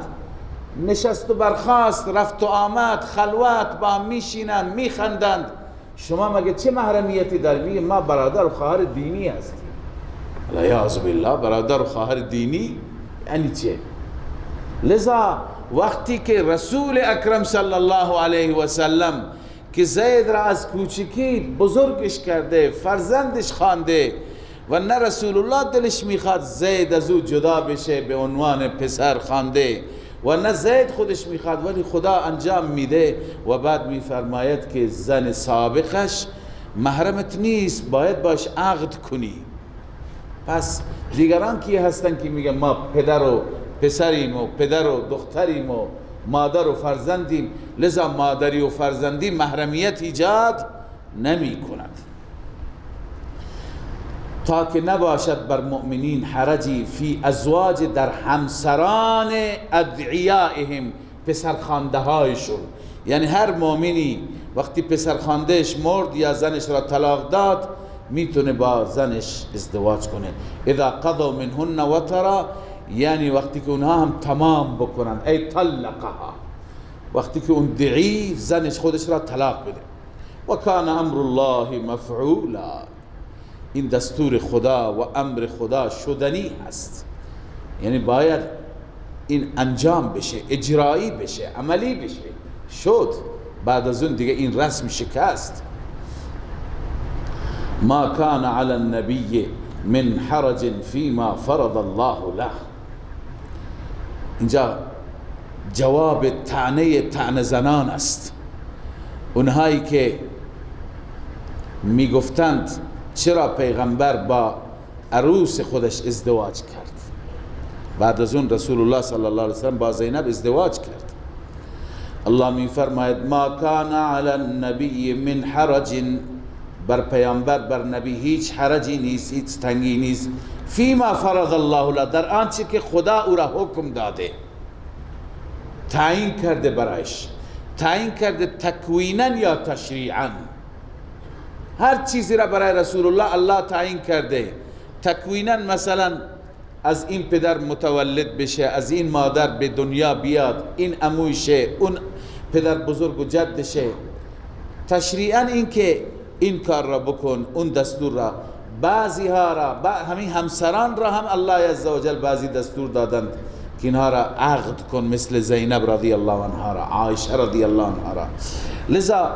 S2: نشست و برخاست، رفت و آمد، خلوت، با هم میشینند میخندند. شما مگه چه محرمیتی دارید؟ میگه ما برادر و خواهر دینی هستیم. الیاذ بالله، برادر و خواهر دینی یعنی چه؟ لذا وقتی که رسول اکرم صلی الله علیه و سلم که زید را از کوچکی بزرگش کرده، فرزندش خوانده و نه رسول الله دلش میخواد زید از او جدا بشه به عنوان پسر خوانده و نه زید خودش میخواد، ولی خدا انجام میده و بعد میفرماید که زن سابقش محرمت نیست، باید باش عقد کنی. پس دیگران کی هستن که میگن ما پدر و پسریم و پدر و دختریم و مادر و فرزندیم، لذا مادری و فرزندی محرمیت ایجاد نمی کند. تا که نباشد بر مؤمنین حرجی فی ازواج، در همسران ادعیائهم، پسرخوانده هایشون. یعنی هر مؤمنی وقتی پسرخواندهش مرد یا زنش را طلاق داد میتونه با زنش ازدواج کنه. اذا قضوا منهن وطرا، یعنی وقتی که اونها هم تمام بکنن، ای طلقها، وقتی که اون دعی زنش خودش را طلاق بده. و کان امر الله مفعولا، این دستور خدا و امر خدا شدنی هست، یعنی باید این انجام بشه، اجرایی بشه، عملی بشه. شد، بعد از اون دیگه این رسم شکست. ما کان علی النبی من حرج فیما فرض الله له. اینجا جواب طعنه زنان است، اونهایی که میگفتند چرا پیغمبر با عروس خودش ازدواج کرد. بعد از اون رسول الله صلی الله علیه وسلم با زینب ازدواج کرد. الله میفرماید ما کان علی النبی من حرج، بر پیامبر بر نبی هیچ حرجی نیست، هیچ تنگی نیست. فیما فرض الله له، در آنچه که خدا او را حکم داده، تعیین کرده برایش، تعیین کرده تکوینا یا تشریعا. هر چیزی را برای رسول الله تعیین کرده. تکوینا مثلا از این پدر متولد بشه، از این مادر به دنیا بیاد، این عموشه، اون پدر بزرگ و جدشه. تشریعا این که این کار را بکن، اون دستور را. بعضی ها را، همین همسران را هم الله عزوجل بعضی دستور دادند که اینها را عقد کن، مثل زینب رضی الله عنها را، عایشه رضی الله عنها را. لذا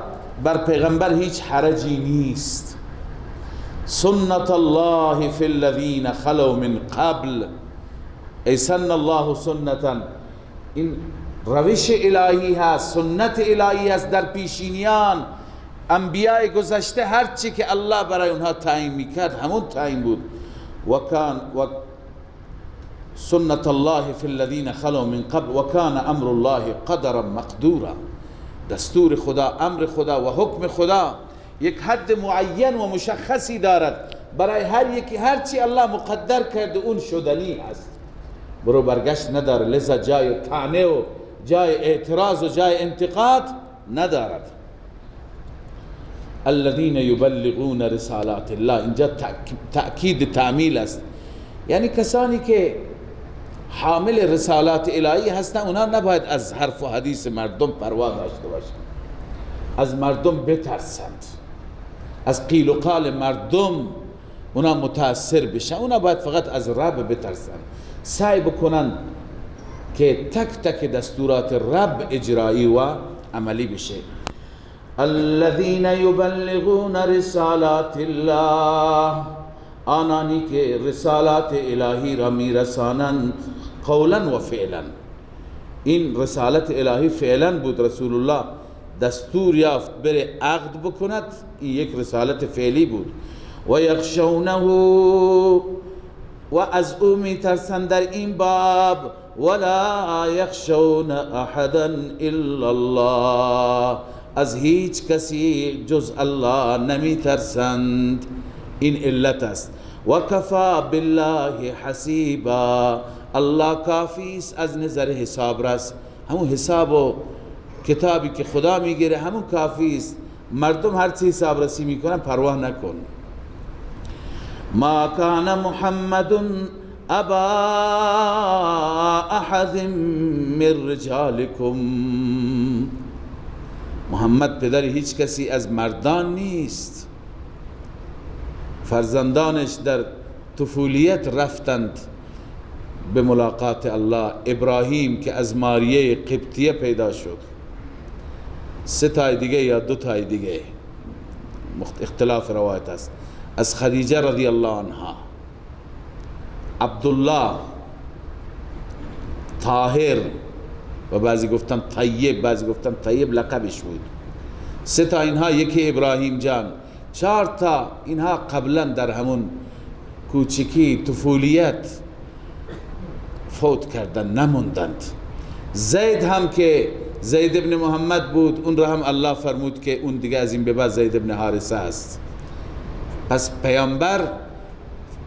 S2: بر پیغمبر هیچ حرجی نیست. سنت الله فی الذین خلو من قبل، ای سن الله سنتا، این روش الهی هست، سنت الهی هست در پیشینیان. انبیاء گذشته هر چی که الله برای اونها تعیین میکرد همون تعیین بود. و سنت الله فی الذین خلو من قبل و کان امر الله قدرا مقدورا. دستور خدا، امر خدا و حکم خدا یک حد معین و مشخصی دارد. برای هر یکی هر چی الله مقدر کرده اون شدنی است، برو برگشت نداره. لذا جای طعنه و جای اعتراض و جای انتقاد ندارد. الذين يبلغون رسالات الله، اینجا تأکید تعمیل است، یعنی کسانی که حامل رسالات الهی هستن اونها نباید از حرف و حدیث مردم پروا داشته باشند، از مردم بترسند، از قیل و قال مردم اونها متاثر بشن. اونها باید فقط از رب بترسند، سعی بکنن که تک تک دستورات رب اجرایی و عملی بشه. الذين يبلغون رسالات الله، آنانی که رسالات الهی را میرسانند قولا و فعلا. این رسالت الهی فعلا بود، رسول الله دستور یافت بره عقد بکند، این یک رسالت فعلی بود. و یخشونه، و از او میترسند در این باب، ولا یخشون احدا الا الله، از هیچ کسی جز الله نمیترسند. این علت است. و کفا بالله حسیبا، الله کافی است از نظر حساب رس. همون حساب و کتابی که خدا میگیره همون کافی است. مردم هر چی حساب رسی میکنن پرواه نکن. ما کان محمد ابا احد من رجالکم، محمد پدر هیچ کسی از مردان نیست. فرزندانش در طفولیت رفتند به ملاقات الله. ابراهیم که از ماریه قبطیه پیدا شد، 3 تای دیگه یا 2 تای دیگه اختلاف روایت است، از خدیجه رضی الله عنها. عبدالله، طاهر و بعضی گفتن طیب، بعضی گفتن طیب لقبش بود. 3 تا اینها، یکی ابراهیم جان، 4 تا اینها قبلا در همون کوچکی طفولیت فوت کردن، نموندند. زید هم که زید ابن محمد بود، اون را هم الله فرمود که اون دیگه از این به بعد زید ابن حارثه است. پس پیامبر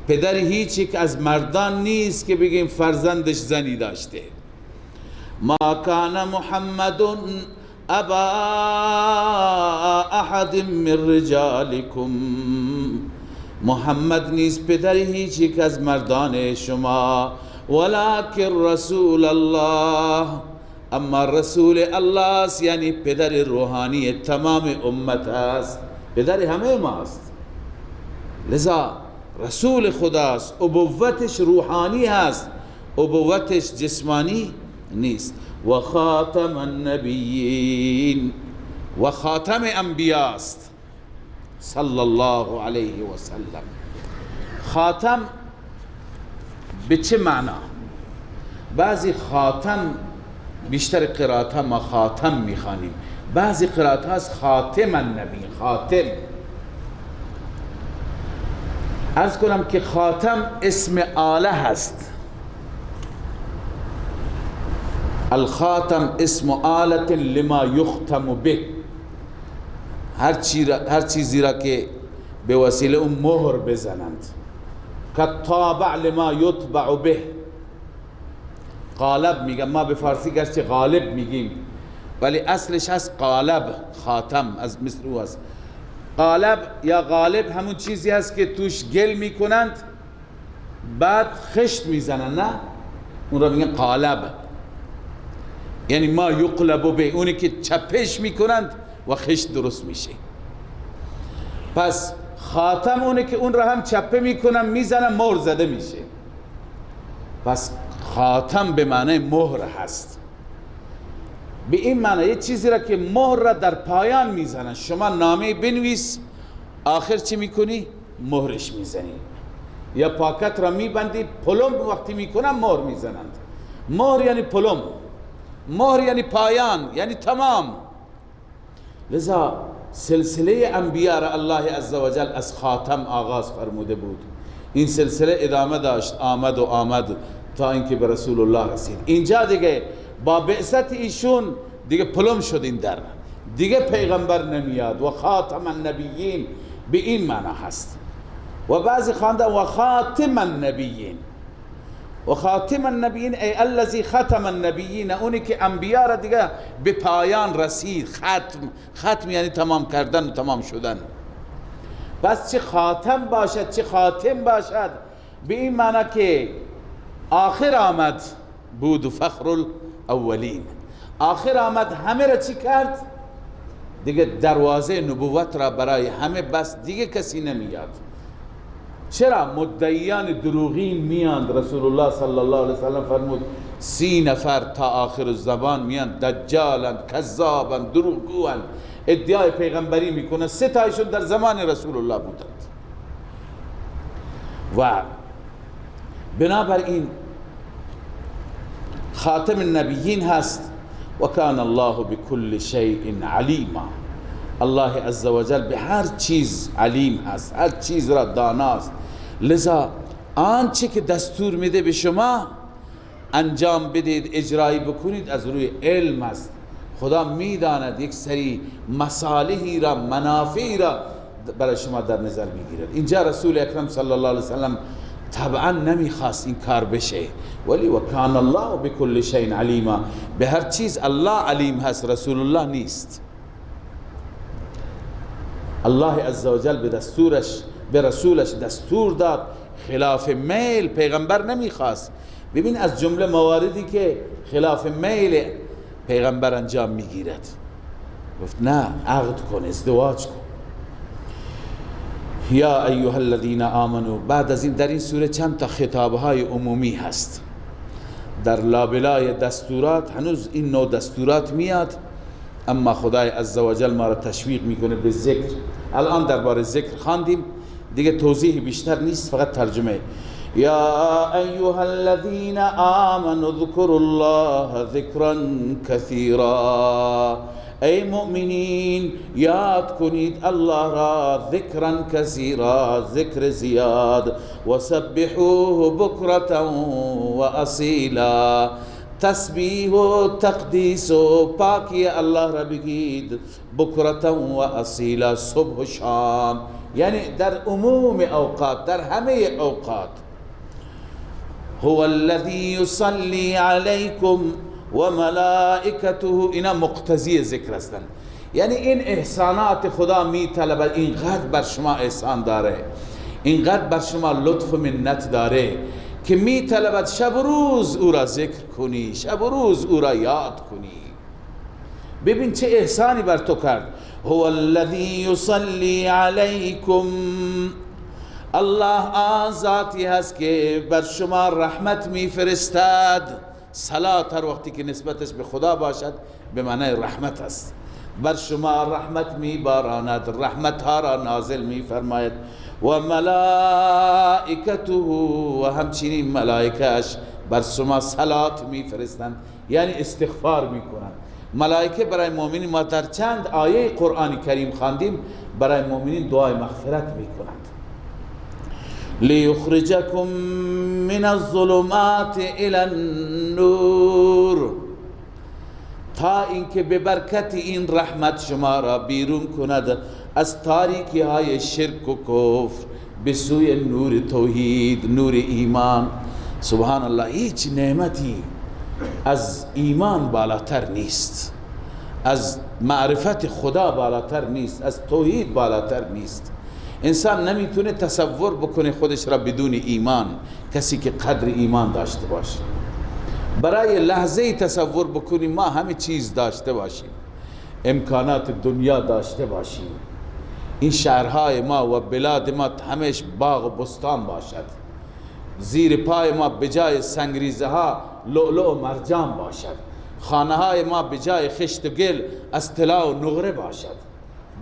S2: پدر هیچ یک از مردان نیست که بگیم فرزندش زنی داشته. ما کان محمد ابا احد من رجالکم، محمد نیست پدر هیچ یک از مردان شما، ولکن رسول الله، اما رسول الله است، یعنی پدر روحانی تمام امت است، پدر همه ماست. لذا رسول خداست، ابوتش روحانی هست، ابوتش جسمانی نیست. و خاتم النبیین، و خاتم انبیاست صلی الله علیه و سلم. خاتم به چه معنا؟ بعضی خاتم، بیشتر قرائت ها ما خاتم میخوانیم، بعضی قرائت ها از خاتم النبی. خاتم عرض کنم که خاتم اسم آله هست. الخاتم اسم آلة لما یختم به، هر چیزی را که به وسیله اون مهر بزنند. کالطابع لما یطبع به، قالب میگم، ما به فارسی گرچه غالب میگیم ولی اصلش هست قالب. خاتم از مثل او هست. قالب یا غالب همون چیزی هست که توش گل میکنند بعد خشت میزنن، نه؟ اون را میگن قالب. یعنی ما یقلب به، اونی که چپش میکنند و خشت درست میشه. پس خاتم اونی که اون را هم چپه میکنن میزنن مهر زده میشه. پس خاتم به معنی مهر هست. به این معنی یه چیزی را که مهر را در پایان میزنن. شما نامه بنویس، آخر چی میکنی؟ مهرش میزنی. یا پاکت را میبندی، پلم وقتی میکنن مهر میزنند. مهر یعنی پلم، مهر یعنی پایان، یعنی تمام. لذا سلسله انبیاء را الله عزوجل از خاتم آغاز فرموده بود. این سلسله ادامه داشت، آمد تا اینکه به رسول الله رسید. اینجا دیگه با بعثت ایشون دیگه پلم شد این در، دیگه پیغمبر نمیاد. و خاتم النبیین به این معنا هست. و بعضی خواندن و خاتم النبیین. و خاتم النبیین ای الذی ختم النبیین، اونی که انبیا را دیگه به پایان رسید. ختم یعنی تمام کردن و تمام شدن. پس چه خاتم باشد چه خاتم باشد، به این معنی که آخر آمد بود و فخر الاولین. آخر آمد، همه را چی کرد؟ دیگه دروازه نبوت را برای همه بس، دیگه کسی نمیاد. چرا؟ مدعیان دروغین میاند. رسول الله صلی الله علیه وسلم فرمود 30 نفر تا آخر الزمان میاند، دجالند، کذابند، دروغگوند، ادعای پیغمبری میکنند. 3 تایشون در زمان رسول الله بودند. و بنابراین خاتم النبیین هست. و کان الله بكل شیء علیما. الله عزوجل به هر چیز علیم هست، هر چیز را داناست. لذا آنچه که دستور میده به شما انجام بدید، اجرایی بکنید، از روی علم است. خدا میداند یک سری مصالحی را، منافعی را برای شما در نظر میگیرد. اینجا رسول اکرم صلی الله علیه وسلم طبعا نمیخواست این کار بشه، ولی و کان الله بكل شیء علیما، به هر چیز الله علیم هست، رسول الله نیست. الله عزوجل به رسولش دستور داد، خلاف میل پیغمبر نمیخواست. ببین از جمله مواردی که خلاف میل پیغمبر انجام میگیرد، گفت نه عقد کن، ازدواج کن. یا ایها الذین آمنو، بعد از این در این سوره چند تا خطابهای عمومی هست. در لابلای دستورات هنوز این نوع دستورات میاد، اما خدای عزوجل ما را تشویق میکنه به ذکر. الان درباره ذکر خواندیم دیگه، توضیح بیشتر نیست، فقط ترجمه. یا ایها الذین آمنوا اذکروا الله ذکرا کثیرا، ای مؤمنین یاد کنید الله را ذکرا کثیرا، ذکر زیاد. و سبحوه بکرتا و اصیلا، تسبیح و تقدیس و پاکی الله را بگید بکرتا و اصیلا، صبح و شام، یعنی در عموم اوقات، در همه اوقات. هو الذی یصلی علیکم و ملائکته، اینا مقتضی ذکر هستند. یعنی این احسانات خدا می طلبد، اینقدر بر شما احسان داره، اینقدر بر شما لطف و منت داره که می طلبد شب و روز او را ذکر کنی، شب و روز او را یاد کنی. ببین چه احسانی بر تو کرد. هو الذی یصلی علیکم، الله آن ذاتی هست که بر شما رحمت می فرستد. صلات هر وقتی که نسبتش به خدا باشد به معنی رحمت است. بر شما رحمت می باراند، رحمت ها را نازل می فرماید. و ملائکته، و همچنین ملائکهش بر شما صلات می فرستند، یعنی استغفار می کنند. ملائکه برای مؤمنین، ما در چند آیه قرآن کریم خواندیم، برای مؤمنین دعای مغفرت می کنند. لیخرجکم من الظلمات الی النور، تا اینکه به برکت این رحمت شما را بیرون کند از تاریکی های شرک و کفر به سوی نور توحید، نور ایمان. سبحان الله، هیچ نعمتی از ایمان بالاتر نیست، از معرفت خدا بالاتر نیست، از توحید بالاتر نیست. انسان نمیتونه تصور بکنه خودش را بدون ایمان، کسی که قدر ایمان داشته باشه. برای لحظه تصور بکنیم ما همه چیز داشته باشیم، امکانات دنیا داشته باشیم، این شهرهای ما و بلاد ما همش باغ و بستان باشد، زیر پای ما بجای سنگریزه ها لؤلؤ و مرجان باشد، خانه های ما بجای خشت و گل از طلا و نقره باشد،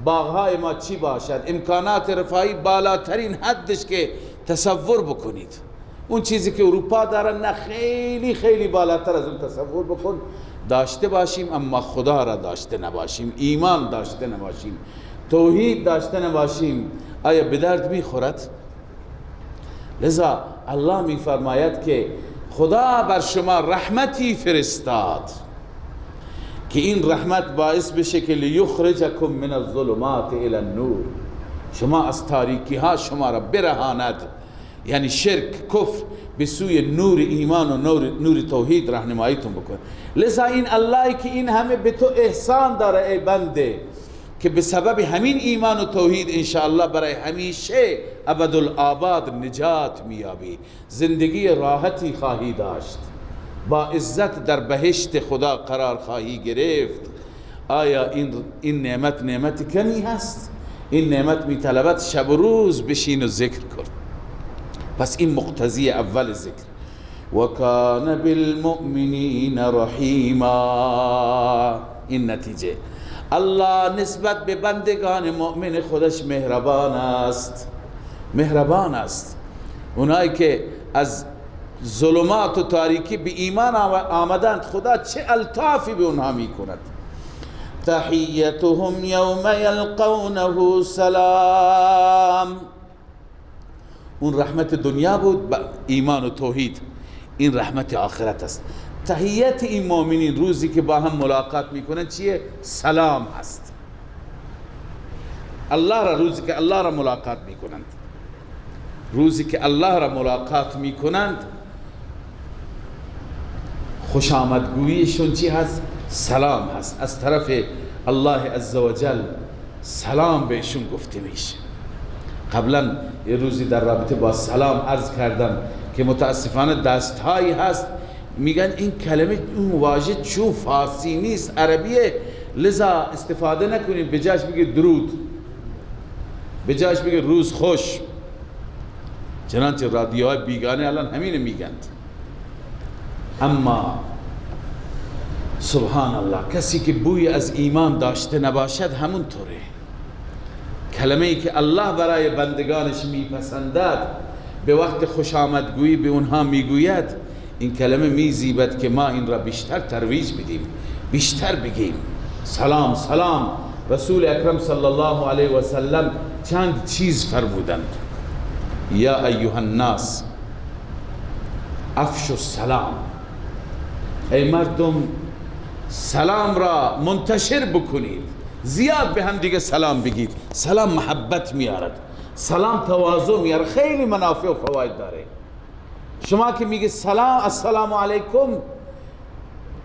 S2: باغهای ما چی باشد، امکانات رفاهی بالاترین حدش که تصور بکنید. اون چیزی که اروپا دارن نه، خیلی خیلی بالاتر از اون تصور بکن. داشته باشیم اما خدا را داشته نباشیم، ایمان داشته نباشیم، توحید داشته نباشیم، آیا به درد میخورد؟ لذا الله میفرماید که خدا بر شما رحمتی فرستاد که این رحمت باعث بشه که لیخرجکم من الظلمات الی النور، شما از تاریکی ها شما را برهاند، یعنی شرک، کفر، به سوی نور ایمان و نور توحید راهنماییتون بکنه. لذا این اللهی که این همه به تو احسان داره ای بنده، که به سبب همین ایمان و توحید انشاءالله برای همیشه ابدالآباد نجات میابی، زندگی راحتی خواهی داشت، با عزت در بهشت خدا قرار خواهی گرفت. آیا این نعمت کمی هست؟ این نعمت میطلبد شب و روز بشین و ذکر کن. پس این مقتضی اول ذکر. و کان بالمؤمنین رحیما، این نتیجه. الله نسبت به بندگان مؤمن خودش مهربان است، مهربان است. اونایی که از ظلمات و تاریکی به ایمان آمدند خدا چه الطافی به اونها می کند. تحیتهم یوم یلقونه سلام. اون رحمت دنیا بود با ایمان و توحید، این رحمت آخرت است. تحیت این مؤمنین روزی که با هم ملاقات میکنند چیه؟ سلام هست. الله را روزی که الله را ملاقات میکنند، روزی که الله را ملاقات میکنند خوش آمدگوییشون چی هست؟ سلام هست. از طرف الله عزوجل سلام بهشون گفته میشه. قبلا یه روزی در رابطه با سلام عرض کردم که متاسفانه دستهایی هست میگن این کلمه اون واژه چون فارسی نیست عربیه، لذا استفاده نکنید، بجاش بگه درود، بجاش بگه روز خوش. چنانچه رادیوهای بیگانه الان همین میگند. اما سبحان الله، کسی که بوی از ایمان داشته نباشد همونطوره. کلمه ای که الله برای بندگانش میپسندد به وقت خوش آمدگویی به اونها میگوید، این کلمه میزیبد که ما این را بیشتر ترویج بدیم، بیشتر بگیم. سلام سلام. رسول اکرم صلی الله علیه و سلم چند چیز فرمودند. یا ایها الناس افشوا السلام. ای مردم سلام را منتشر بکنید، زیاد به هم دیگه سلام بگید. سلام محبت میارد، سلام تواضع میاره، خیلی منافع و فواید داره. شما که میگه سلام السلام علیکم،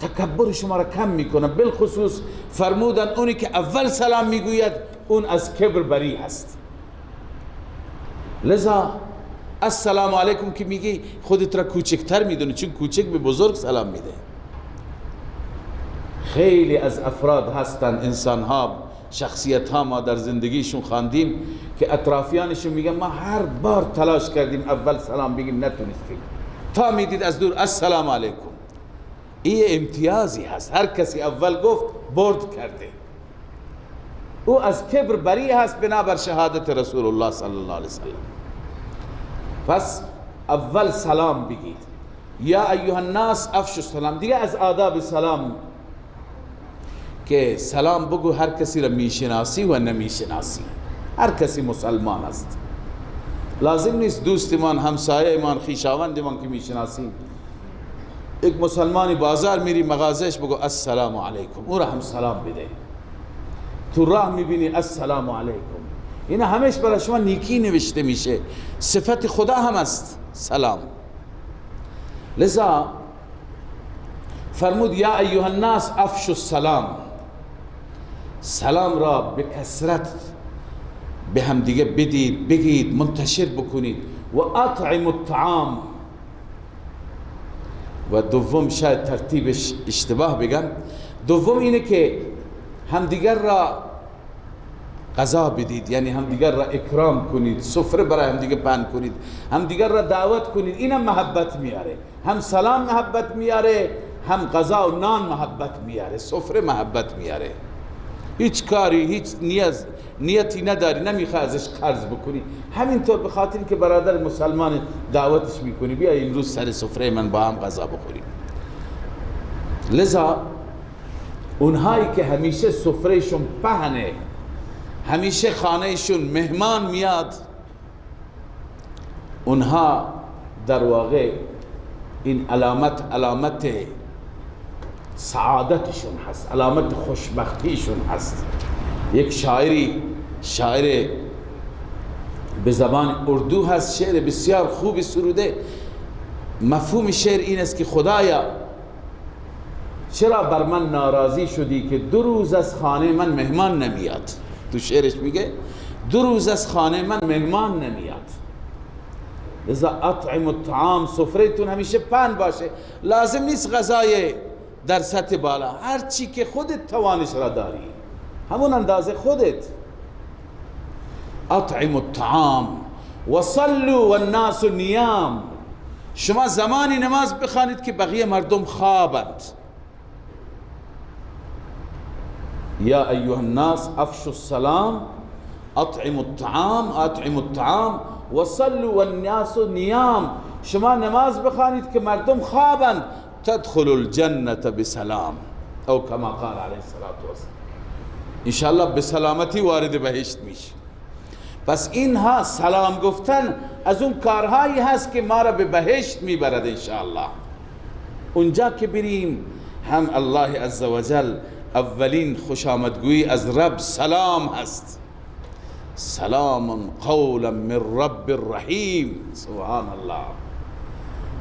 S2: تکبر شما را کم میکنه. بالخصوص فرمودن اونی که اول سلام میگوید اون از کبر بری هست. لذا السلام علیکم که میگی خودت را کوچکتر میدونی، چون کوچک به بزرگ سلام میده. خیلی از افراد هستن، انسان ها، شخصیت ها ما در زندگیشون خواندیم که اطرافیانشون میگن ما هر بار تلاش کردیم اول سلام بگیم نتونستیم، تا میدید از دور السلام علیکم. این امتیازی هست، هر کسی اول گفت برد کرده، او از کبر بری هست بنابر شهادت رسول الله صلی الله علیه وسلم. پس اول سلام بگید. یا ایها الناس افشوا السلام. دیگه از آداب سلام که سلام بگو هر کسی را میشناسی و نمیشناسی، هر کسی مسلمان است. لازم نیست دوستمان، همسایه‌مان، خویشاوندمان که میشناسیم، یک مسلمانی بازار میری مغازهش بگو السلام علیکم، او را هم سلام بده. تو راه میبینی السلام علیکم، اینا همش برای شما نیکی نوشته میشه، صفت خدا هم است سلام. لذا فرمود یا ایها الناس افشوا السلام. سلام را به کثرت به هم دیگه بدید، بگید، منتشر بکنید. و اطعموا الطعام. و دوم شاید ترتیبش اشتباه بگم، دوم اینه که همدیگر را غذا بدید، یعنی همدیگر را اکرام کنید، سفره برای همدیگر پهن کنید، همدیگر را دعوت کنید. اینم محبت میاره، هم سلام محبت میاره، هم غذا و نان محبت میاره، سفره محبت میاره. هیچ کاری، هیچ نیتی نداری، نمیخوای ازش قرض بکنی، همینطور به خاطر که برادر مسلمان دعوتش میکنی بیا امروز سر سفره من با هم غذا بخوریم. لذا اونهایی که همیشه سفرهشون پهنه، همیشه خانهشون مهمان میاد، اونها در واقع این علامت سعادتشون هست، علامت خوشبختیشون هست. یک شاعر به زبان اردو هست، شعر بسیار خوبی سروده. مفهوم شعر این است که خدایا چرا بر من ناراضی شدی که 2 روز از خانه من مهمان نمیاد. تو شعرش میگه 2 روز از خانه من مهمان نمیاد. لذا اطعموا الطعام، سفرهتون همیشه پهن باشه. لازم نیست غذای در سطح بالا، هر چی که خودت توانش را داری همون اندازه خودت. اطعموا الطعام و صلوا والناس نیام. شما زمانی نماز بخوانید که بقیه مردم خوابند. یا ایها الناس افشوا السلام اطعموا الطعام و صلوا والناس نیام. شما نماز بخوانید که مردم خوابند، تدخل الجنة بسلام، او کما قال علیه السلام. انشاءالله به سلامتی وارد بهشت میشه. پس اینها سلام گفتن از اون کارهایی هست که ما را به بهشت میبرد انشاءالله. اونجا که بریم هم الله عزوجل اولین خوش آمدگویی از رب سلام هست، سلام قولا من رب الرحیم. سبحان الله،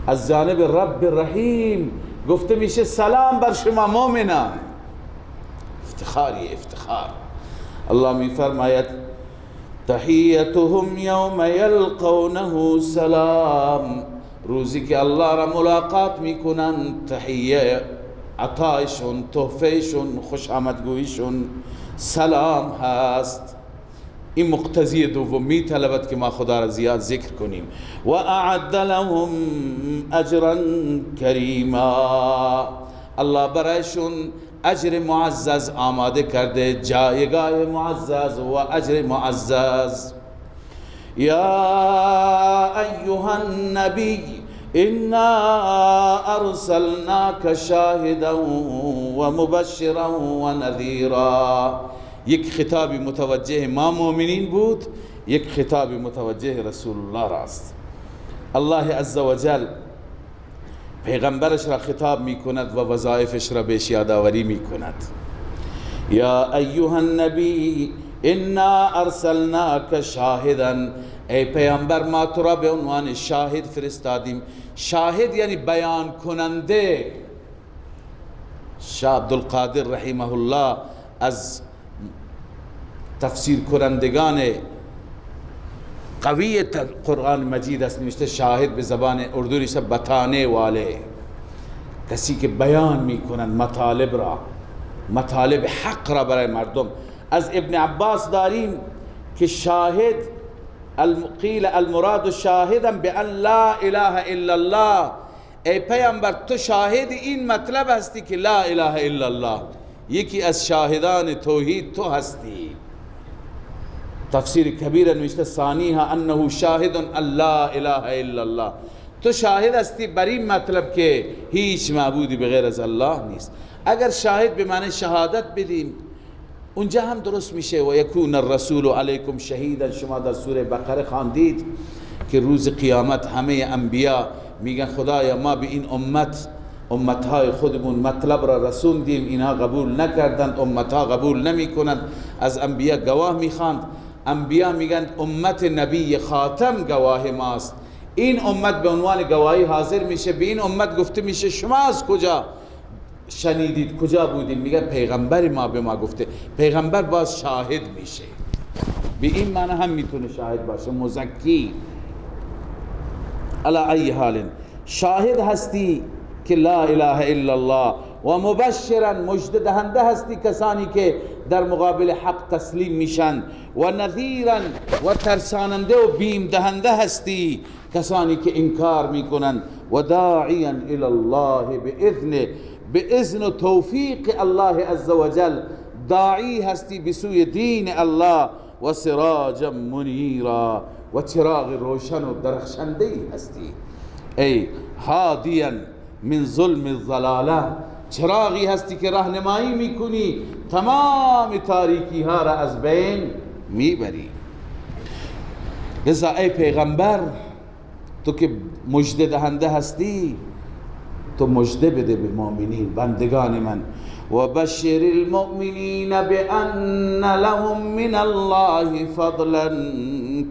S2: از جانب رب الرحیم گفته میشه سلام بر شما مؤمنان. افتخاری افتخار. الله می فرماید تحیتهم یوم یلقونه سلام، روزی که الله را ملاقات میکنن تحیه عطایشون، تحفهشون، خوش آمدگویشون سلام هست. این مقتضی دوم می طلبد که ما خدا را زیاد ذکر کنیم. و اعد لهم اجرا کریما، الله برایشون اجر معزز آماده کرده، جایگاه معزز و اجر معزز. یا ایها النبی انا ارسلناک شاهدا و مبشرا و نذیرا. یک خطابی متوجه ما مؤمنین بود، یک خطابی متوجه رسول الله راست. الله عزوجل پیغمبرش را خطاب می کند و وظایفش را بهش یادآوری می کند. یا ایها النبی انا ارسلناک شاهدا، ای پیغمبر ما تو را به عنوان شاهد فرستادیم. شاهد یعنی بیان کننده. شاه عبدالقادر رحمه الله از تفسیر کنندگان قوی قرآن مجید است، نوشته شاهد به زبان اردو نیست، بتانے والے، کسی که بیان میکنند مطالب را، مطالب حق را برای مردم. از ابن عباس داریم که شاهد قیل المراد شاهدا بان لا اله الا الله، ای پیامبر تو شاهد این مطلب هستی که لا اله الا الله، یکی از شاهدان توحید تو هستی. تفسیر کبیر نوشته ثانیها انه شاهد ان لا اله الا الله، تو شاهد هستی بر این مطلب که هیچ معبودی بغیر از الله نیست. اگر شاهد به معنی شهادت بدیم اونجا هم درست میشه. و یکون الرسول علیکم شهیدا، شما در سوره بقره خواندید که روز قیامت همه انبیا میگن خدایا ما به این امتهای خودمون مطلب را رسوندیم، اینها قبول نکردند، امتها قبول نمیکنند، از انبیا گواه میخواند. انبیا میگن امت نبی خاتم گواه ماست، این امت به عنوان گواهی حاضر میشه. به این امت گفته میشه شما از کجا شنیدید، کجا بودید؟ میگه پیغمبر ما به ما گفته. پیغمبر باز شاهد میشه، به این معنی هم میتونه شاهد باشه، مزکی. علی ای حال شاهد هستی که لا اله الا الله، و مبشرا مژده دهنده هستی کسانی که در مقابل حق تسلیم میشن، و نذیرا و ترساننده و بیم دهنده هستی کسانی که انکار میکنن، و داعیا الی الله باذنه، به اذن و توفیق الله عزوجل داعی هستی به سوی دین الله، و سراجا منیرا و چراغ روشن و درخشنده هستی. ای هادیا من ظلم الضلاله، چراغی هستی که راهنمایی میکنی، تمام تاریکی ها را از بین میبری. لذا ای پیغمبر تو که مژده دهنده هستی، تو مژده بده به مؤمنین بندگان من. و بشر المؤمنین بان لهم من الله فضلا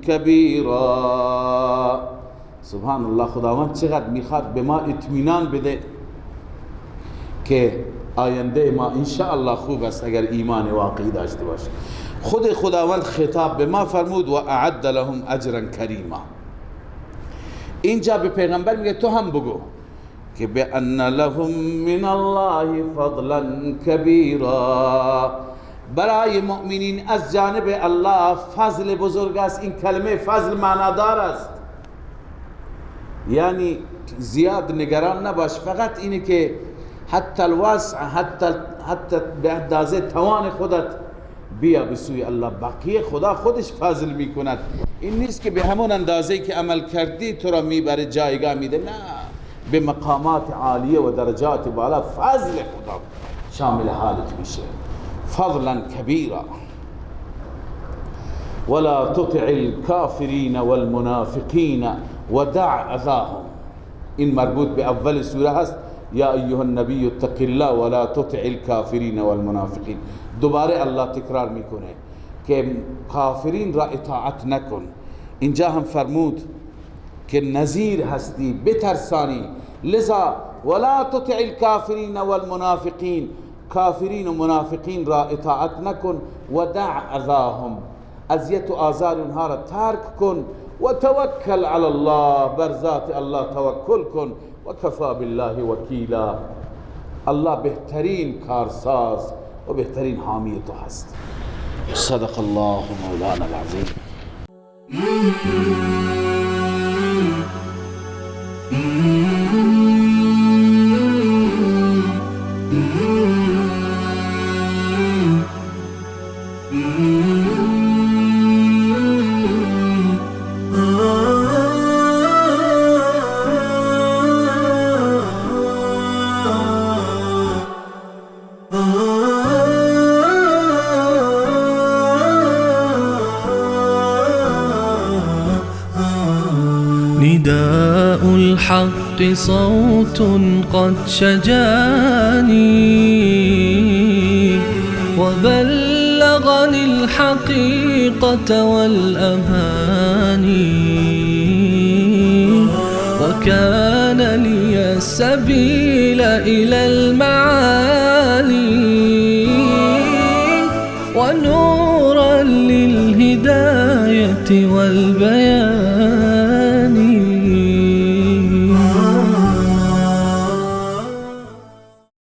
S2: کبیرا. سبحان الله، خداوند چقدر میخواد به ما اطمینان بده که آینده ما انشاءالله خوب است اگر ایمان واقعی داشته باشه. خود خداوند خطاب به ما فرمود و اعد لهم اجرا کریما. اینجا به پیغمبر میگه تو هم بگو که بأن لهم من الله فضلا کبیرا، برای مؤمنین از جانب الله فضل بزرگ است. این کلمه فضل معنادار است، یعنی زیاد نگران نباش، فقط اینه که حتی الوسع، حتی به اندازه توان خودت بیا به سوی الله. بقیه خدا خودش فضل میکند. این نیست که به همون اندازه که عمل کردی تو را میبره جایگاه میده، نه، به مقامات عالیه و درجات بالا فضل خدا شامل حالت میشه. فضلا کبیرا. ولا تطع الكافرین والمنافقین ودع اذاهم. این مربوط به اول سوره هست. یا ایها النبی اتق الله ولا تطع الكافرین والمنافقین. دوباره الله تکرار میکنه که کافرین را اطاعت نکن. اینجا هم فرمود که نذیر هستی، بترسانی. لذا ولا تطع الكافرین والمنافقین، کافرین و منافقین را اطاعت نکن. و دع اذاهم، اذیت و آزار اونها را ترک کن. و توکل علی الله، بر ذات الله توکل کن. و کفا بالله وکیلا، الله بهترین کارساز و بهترین حامی تو هست. صدق الله مولانا العظیم.
S1: نداء الحق صوت قد شجاني وبلغني الحقيقة والأماني، وكان لي السبيل إلى المعالي، ونورا للهداية والبيان.